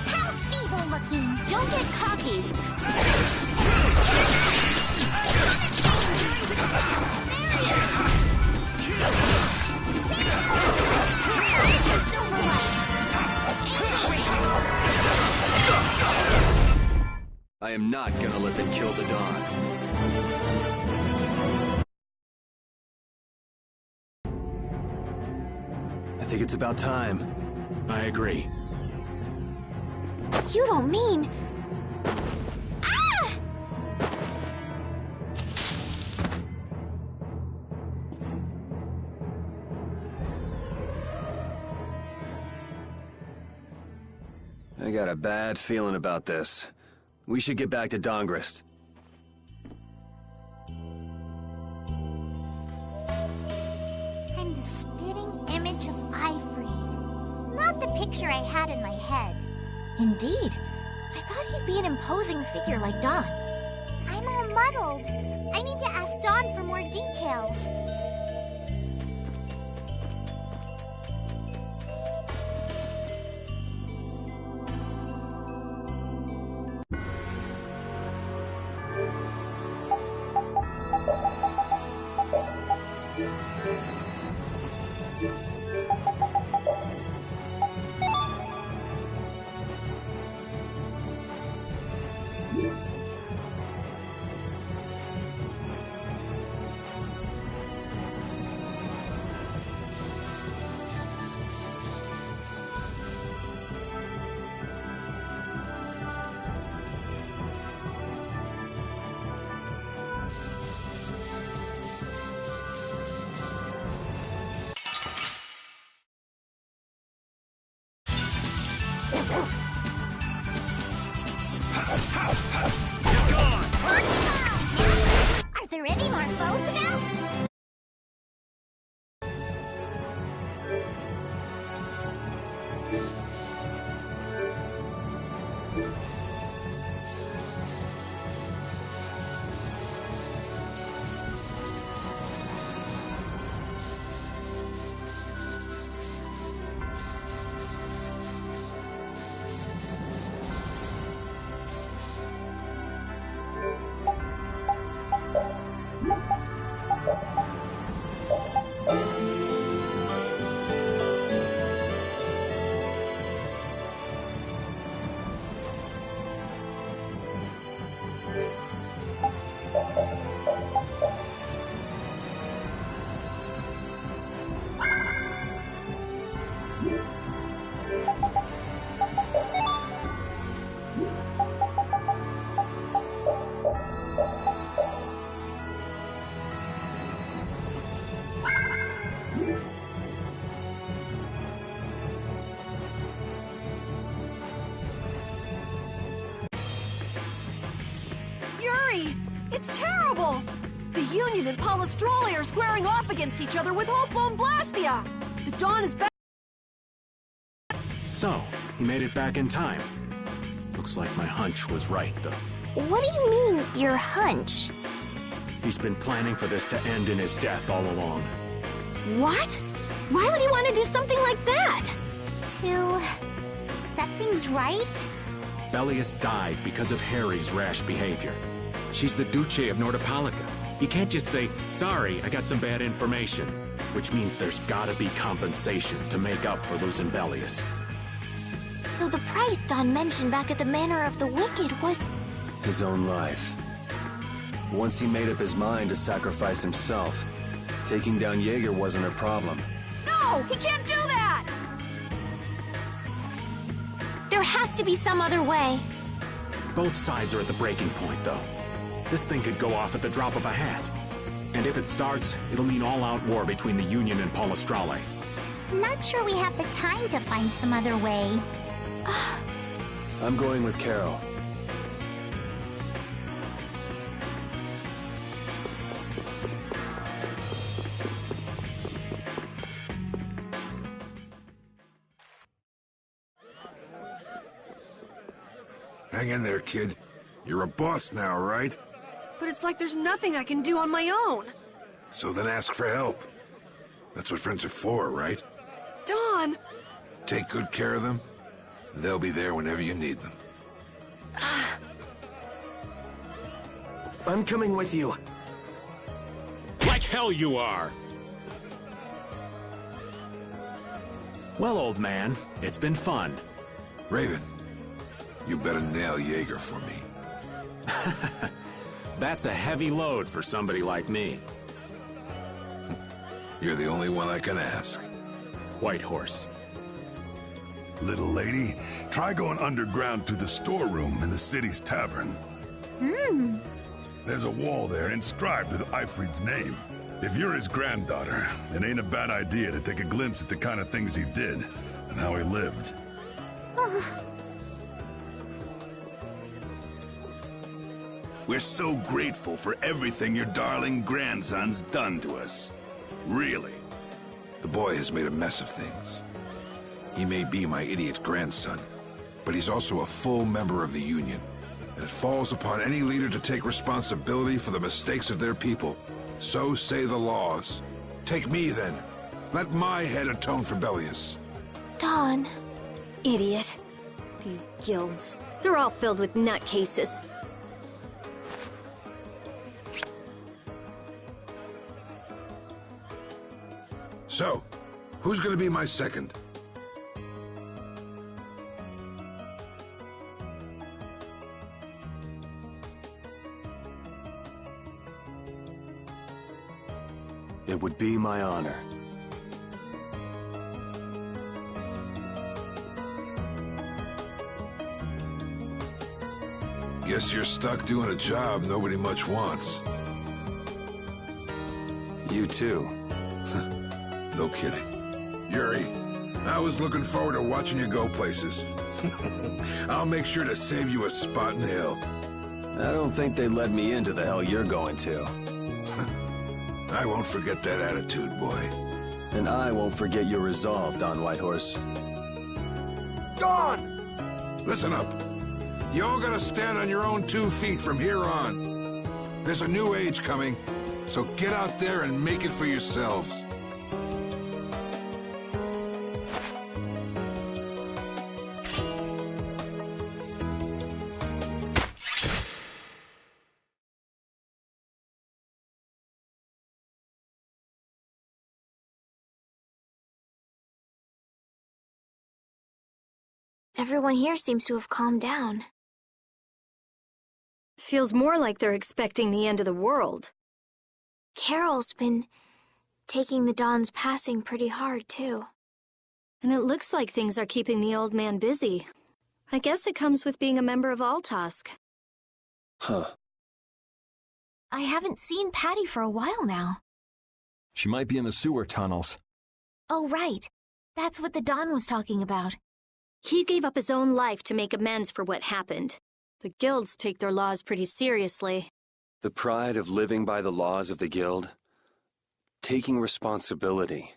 How feeble looking! Don't get cocky. I am not gonna let them kill the Dawn. I think it's about time. I agree. You don't mean... Ah! I got a bad feeling about this. We should get back to Dongrest. image of Ifrid. Not the picture I had in my head. Indeed. I thought he'd be an imposing figure like Don. I'm all muddled. I need to ask Dawn for more details. Are there any more foes about? Yuri! It's terrible! The Union and Polystroli are squaring off against each other with Hopeful and Blastia! The Dawn is back. So, he made it back in time. Looks like my hunch was right, though. What do you mean, your hunch? He's been planning for this to end in his death all along. What? Why would he want to do something like that? To set things right? Belius died because of Harry's rash behavior. She's the Duce of Nordapalica. You can't just say, sorry, I got some bad information. Which means there's gotta be compensation to make up for losing Belius. So the price Don mentioned back at the Manor of the Wicked was... His own life. Once he made up his mind to sacrifice himself, taking down Jaeger wasn't a problem. No! He can't do that! There has to be some other way. Both sides are at the breaking point, though. This thing could go off at the drop of a hat. And if it starts, it'll mean all-out war between the Union and Polystroli. Not sure we have the time to find some other way. I'm going with Carol. Hang in there, kid. You're a boss now, right? But it's like there's nothing I can do on my own. So then ask for help. That's what friends are for, right? Don! Take good care of them, and they'll be there whenever you need them. I'm coming with you. Like hell you are! Well, old man, it's been fun. Raven, you better nail Jaeger for me. That's a heavy load for somebody like me. You're the only one I can ask. White Horse. Little lady, try going underground to the storeroom in the city's tavern. There's a wall there inscribed with Ifrid's name. If you're his granddaughter, it ain't a bad idea to take a glimpse at the kind of things he did and how he lived. We're so grateful for everything your darling grandson's done to us. Really. The boy has made a mess of things. He may be my idiot grandson, but he's also a full member of the Union. And it falls upon any leader to take responsibility for the mistakes of their people. So say the laws. Take me, then. Let my head atone for Bellius. Dawn. Idiot. These guilds. They're all filled with nutcases. So, who's gonna be my second? It would be my honor. Guess you're stuck doing a job nobody much wants. You too. No kidding. Yuri, I was looking forward to watching you go places. I'll make sure to save you a spot in hell. I don't think they let me into the hell you're going to. I won't forget that attitude, boy. And I won't forget your resolve, Don Whitehorse. Dawn! Listen up. You all gotta stand on your own 2 feet from here on. There's a new age coming, so get out there and make it for yourselves. Everyone here seems to have calmed down. Feels more like they're expecting the end of the world. Carol's been taking the Dawn's passing pretty hard, too. And it looks like things are keeping the old man busy. I guess it comes with being a member of Altosk. Huh. I haven't seen Patty for a while now. She might be in the sewer tunnels. Oh, right. That's what the Dawn was talking about. He gave up his own life to make amends for what happened. The guilds take their laws pretty seriously. The pride of living by the laws of the guild, taking responsibility,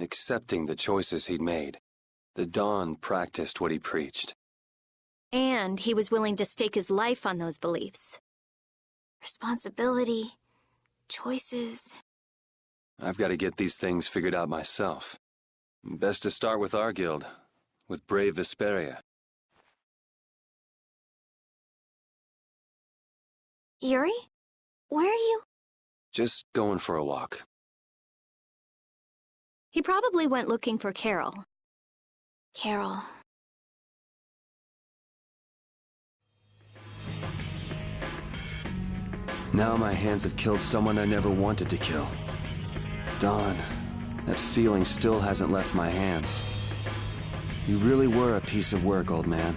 accepting the choices he'd made. The Dawn practiced what he preached. And he was willing to stake his life on those beliefs. Responsibility, choices. I've got to get these things figured out myself. Best to start with our guild, with brave Vesperia. Yuri? Where are you? Just going for a walk. He probably went looking for Carol. Carol. Now my hands have killed someone I never wanted to kill. Dawn, that feeling still hasn't left my hands. You really were a piece of work, old man.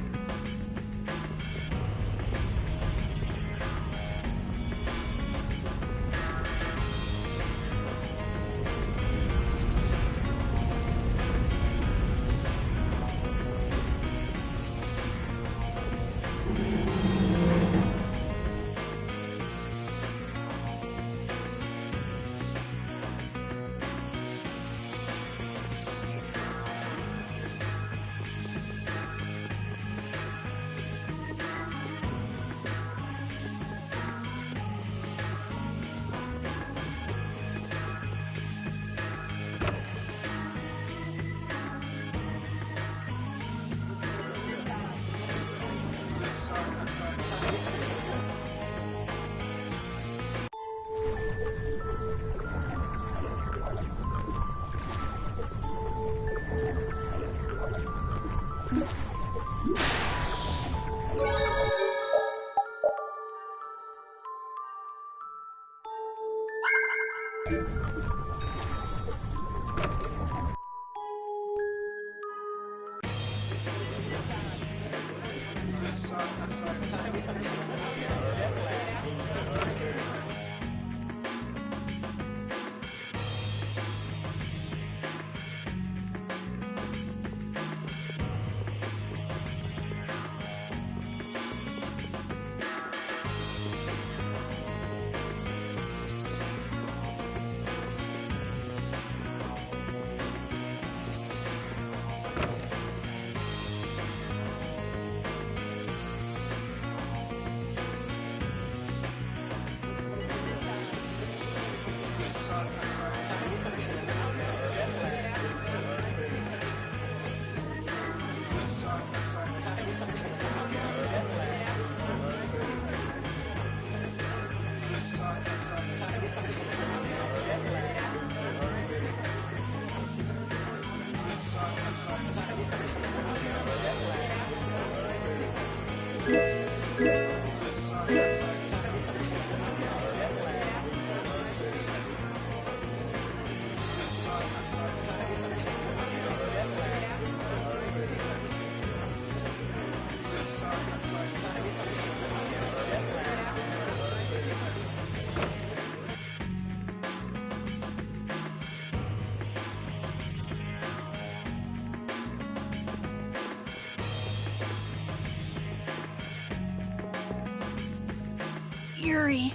Yuri,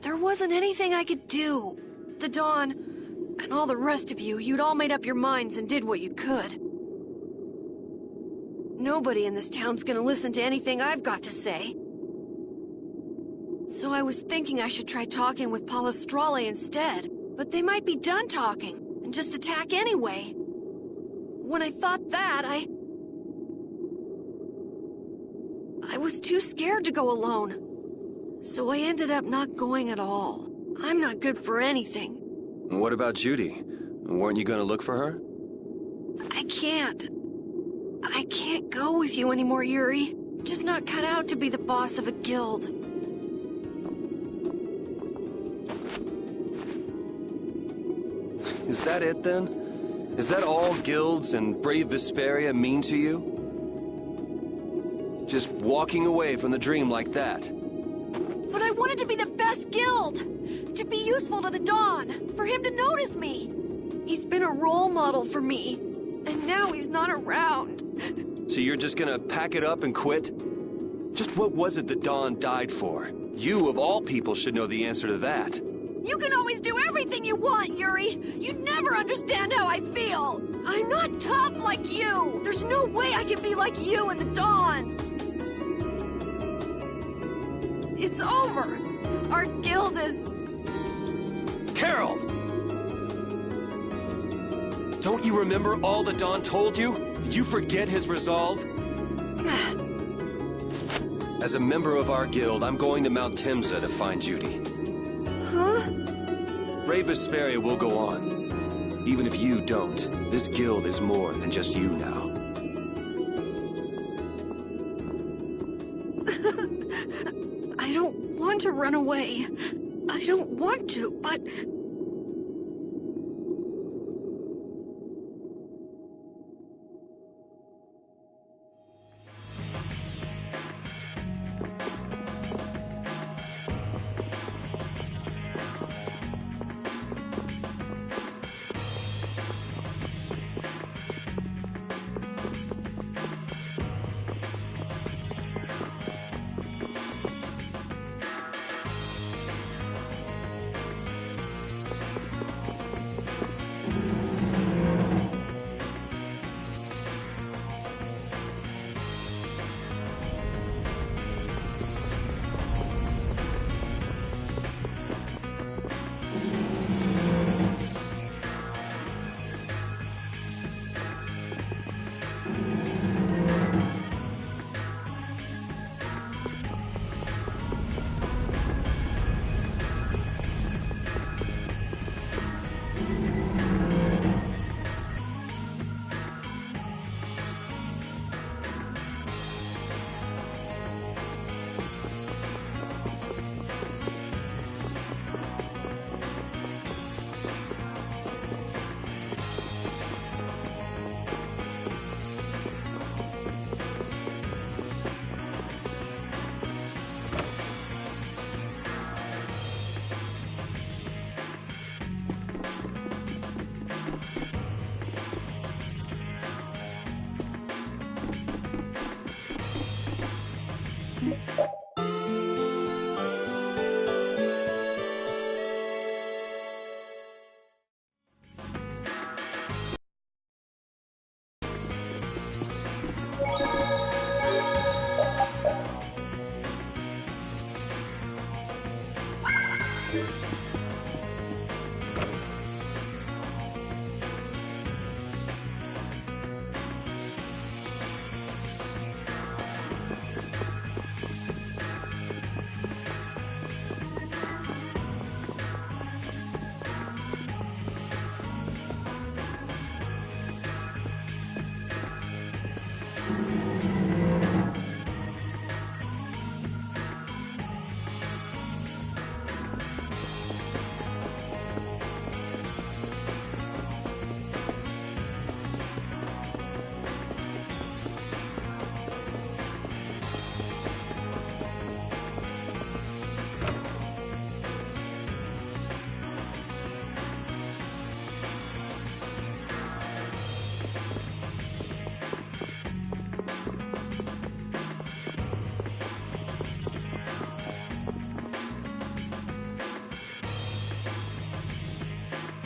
there wasn't anything I could do. The Dawn, and all the rest of you, you'd all made up your minds and did what you could. Nobody in this town's gonna listen to anything I've got to say. So I was thinking I should try talking with Palestrale instead, but they might be done talking and just attack anyway. When I thought that, I was too scared to go alone. So I ended up not going at all. I'm not good for anything. What about Judy? Weren't you gonna look for her? I can't go with you anymore, Yuri. I'm just not cut out to be the boss of a guild. Is that it, then? Is that all guilds and brave Vesperia mean to you? Just walking away from the dream like that? But I wanted to be the best guild! To be useful to the Dawn! For him to notice me! He's been a role model for me, and now he's not around. So you're just gonna pack it up and quit? Just what was it that Dawn died for? You, of all people, should know the answer to that. You can always do everything you want, Yuri! You'd never understand how I feel! I'm not tough like you! There's no way I can be like you and the Dawn! It's over! Our guild is... Carol! Don't you remember all that Dawn told you? Did you forget his resolve? As a member of our guild, I'm going to Mount Timsa to find Judy. Huh? Brave Vesperia will go on. Even if you don't, this guild is more than just you now. I don't want to run away. I don't want to, but...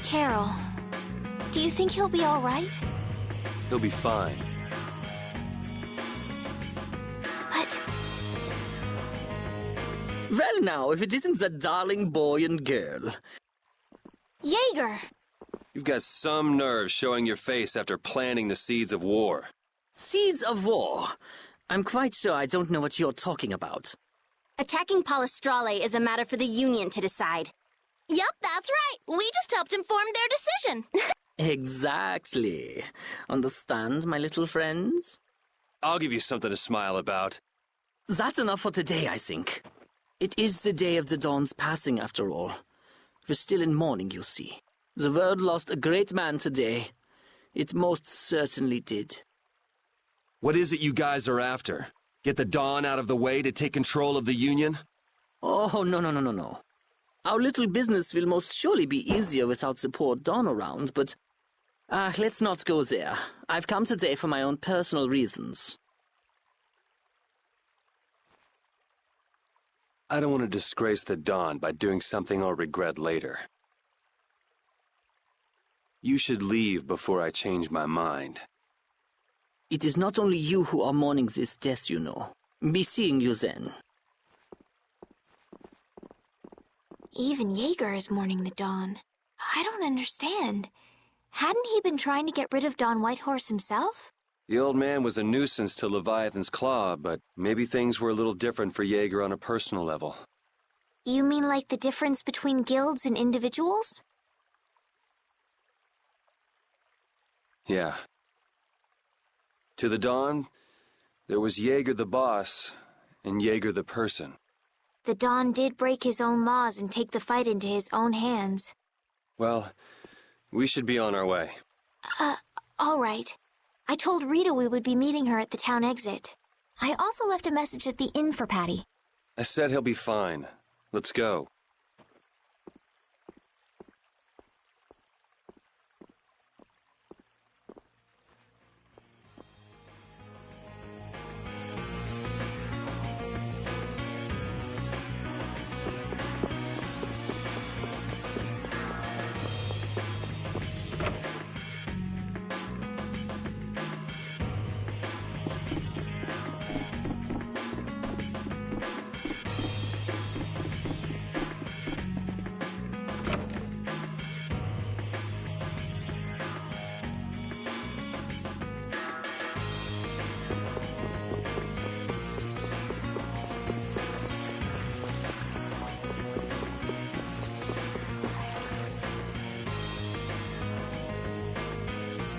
Carol, do you think he'll be all right? He'll be fine. But... Well now, if it isn't that darling boy and girl. Jaeger! You've got some nerve showing your face after planting the seeds of war. Seeds of war? I'm quite sure I don't know what you're talking about. Attacking Palestrale is a matter for the Union to decide. Yep, that's right. We just helped inform their decision. Exactly. Understand, my little friends? I'll give you something to smile about. That's enough for today, I think. It is the day of the Dawn's passing, after all. We're still in mourning, you see. The world lost a great man today. It most certainly did. What is it you guys are after? Get the Dawn out of the way to take control of the Union? Oh, no. Our little business will most surely be easier without the poor Dawn around, but... let's not go there. I've come today for my own personal reasons. I don't want to disgrace the Dawn by doing something I'll regret later. You should leave before I change my mind. It is not only you who are mourning this death, you know. Be seeing you then. Even Jaeger is mourning the Dawn. I don't understand. Hadn't he been trying to get rid of Don Whitehorse himself? The old man was a nuisance to Leviathan's Claw, but maybe things were a little different for Jaeger on a personal level. You mean like the difference between guilds and individuals? Yeah. To the Dawn, there was Jaeger the boss, and Jaeger the person. The Dawn did break his own laws and take the fight into his own hands. Well, we should be on our way. All right. I told Rita we would be meeting her at the town exit. I also left a message at the inn for Patty. I said he'll be fine. Let's go.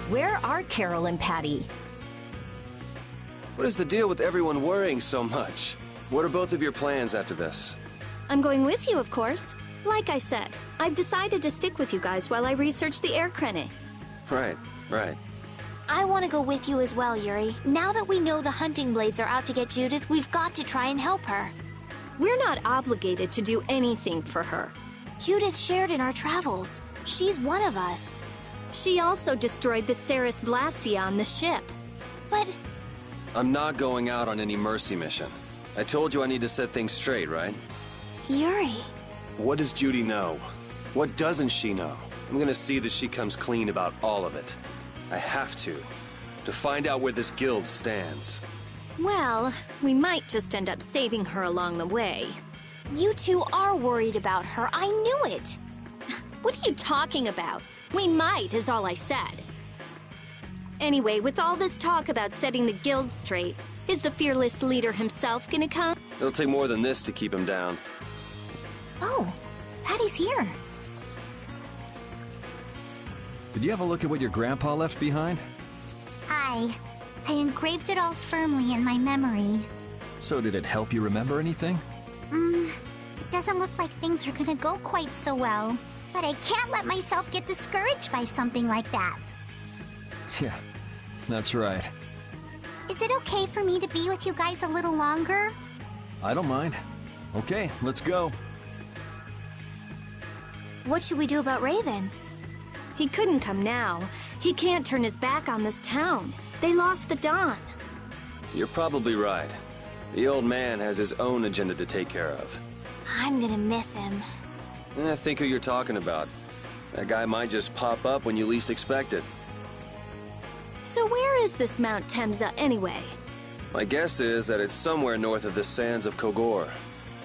Where are Carol and Patty? What is the deal with everyone worrying so much? What are both of your plans after this? I'm going with you, of course. Like I said, I've decided to stick with you guys while I research the air crenny. Right. I want to go with you as well, Yuri. Now that we know the hunting blades are out to get Judith, we've got to try and help her. We're not obligated to do anything for her. Judith shared in our travels. She's one of us. She also destroyed the Ceres Blastia on the ship. But... I'm not going out on any mercy mission. I told you I need to set things straight, right? Yuri... What does Judy know? What doesn't she know? I'm gonna see that she comes clean about all of it. I have to find out where this guild stands. Well, we might just end up saving her along the way. You two are worried about her. I knew it. What are you talking about? We might, is all I said. Anyway, with all this talk about setting the guild straight, is the fearless leader himself gonna come? It'll take more than this to keep him down. Oh, Patty's here. Did you have a look at what your grandpa left behind? I engraved it all firmly in my memory. So did it help you remember anything? It doesn't look like things are gonna go quite so well. But I can't let myself get discouraged by something like that. Yeah, that's right. Is it okay for me to be with you guys a little longer? I don't mind. Okay, let's go. What should we do about Raven? He couldn't come now. He can't turn his back on this town. They lost the Dawn. You're probably right. The old man has his own agenda to take care of. I'm gonna miss him. I think who you're talking about. That guy might just pop up when you least expect it. So where is this Mount Temza anyway? My guess is that it's somewhere north of the sands of Kogor.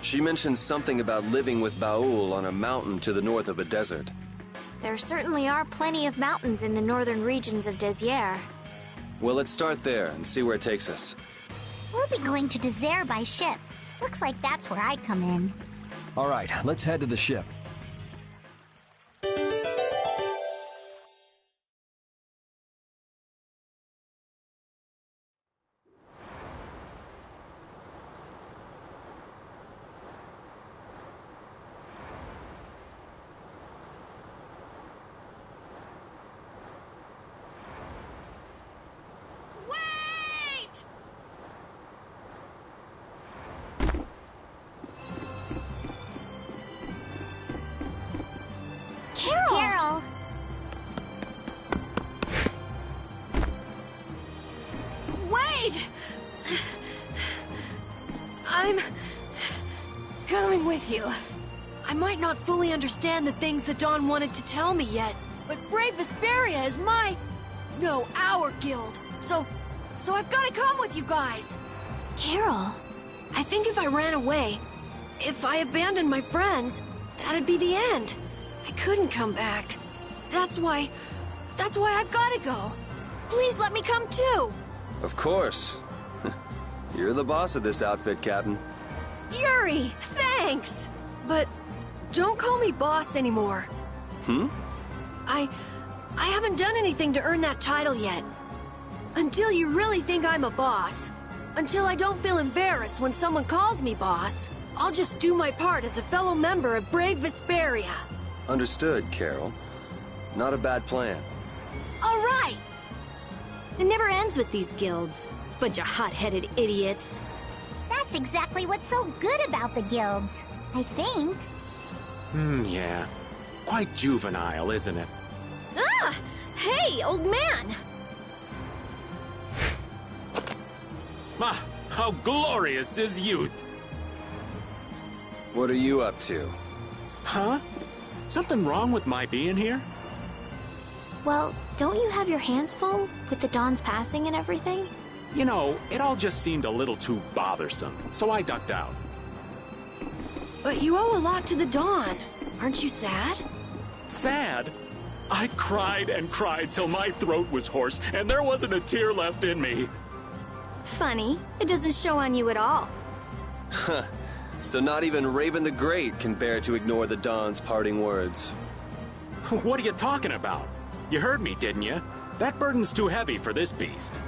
She mentioned something about living with Baul on a mountain to the north of a desert. There certainly are plenty of mountains in the northern regions of Desier. Well, let's start there and see where it takes us. We'll be going to Desier by ship. Looks like that's where I come in. All right, let's head to the ship. Carol! Wait! I'm coming with you. I might not fully understand the things that Dawn wanted to tell me yet, but Brave Vesperia is our guild. So I've got to come with you guys. Carol. I think if I ran away, if I abandoned my friends, that'd be the end. I couldn't come back. That's why I've got to go. Please let me come too. Of course. You're the boss of this outfit, Captain. Yuri, thanks. But don't call me boss anymore. I haven't done anything to earn that title yet. Until you really think I'm a boss. Until I don't feel embarrassed when someone calls me boss. I'll just do my part as a fellow member of Brave Vesperia. Understood, Carol. Not a bad plan. All right! It never ends with these guilds. Bunch of hot-headed idiots. That's exactly what's so good about the guilds, I think. Yeah. Quite juvenile, isn't it? Ah! Hey, old man! Ah, how glorious is youth! What are you up to? Huh? Something wrong with my being here? Well, don't you have your hands full with the Dawn's passing and everything? You know, it all just seemed a little too bothersome, so I ducked out. But you owe a lot to the Dawn. Aren't you sad? Sad? I cried and cried till my throat was hoarse, and there wasn't a tear left in me. Funny, it doesn't show on you at all. Huh. So not even Raven the Great can bear to ignore the Dawn's parting words. What are you talking about? You heard me, didn't you? That burden's too heavy for this beast.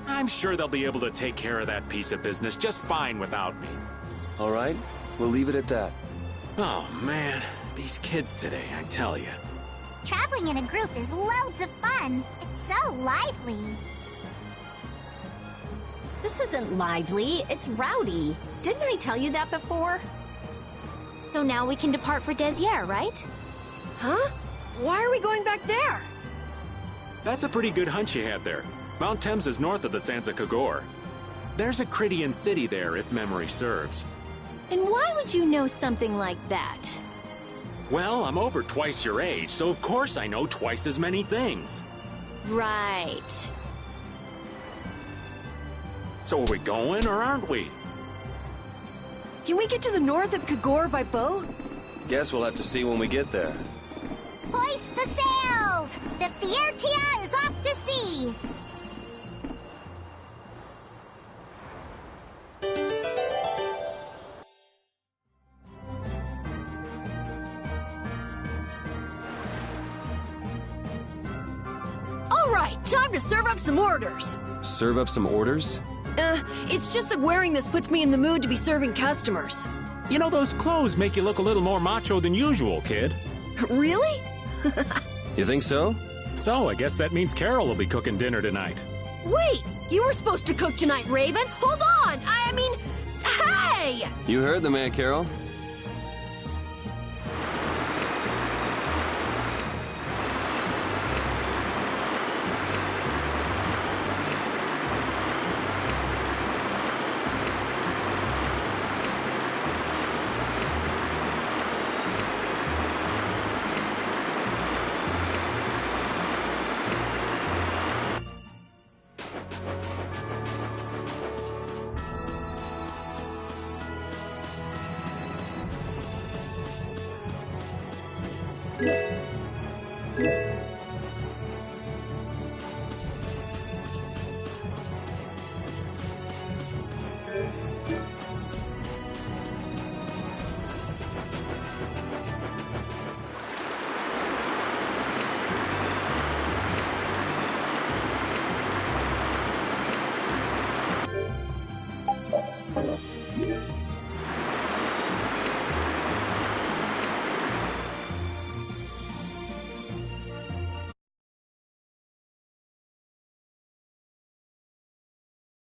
I'm sure they'll be able to take care of that piece of business just fine without me. All right, we'll leave it at that. Oh, man. These kids today, I tell you. Traveling in a group is loads of fun. It's so lively. This isn't lively, it's rowdy. Didn't I tell you that before? So now we can depart for Desier, right? Huh? Why are we going back there? That's a pretty good hunch you had there. Mount Thames is north of the Sands of Kogor. There's a Critian city there, if memory serves. And why would you know something like that? Well, I'm over twice your age, so of course I know twice as many things. Right. So are we going, or aren't we? Can we get to the north of Kogor by boat? Guess we'll have to see when we get there. Hoist the sails! The Fiertia is off to sea! All right, time to serve up some orders. Serve up some orders? It's just that wearing this puts me in the mood to be serving customers. You know, those clothes make you look a little more macho than usual, kid. Really? You think so? So, I guess that means Carol will be cooking dinner tonight. Wait! You were supposed to cook tonight, Raven! Hold on! I mean, hey! You heard the man, Carol. you.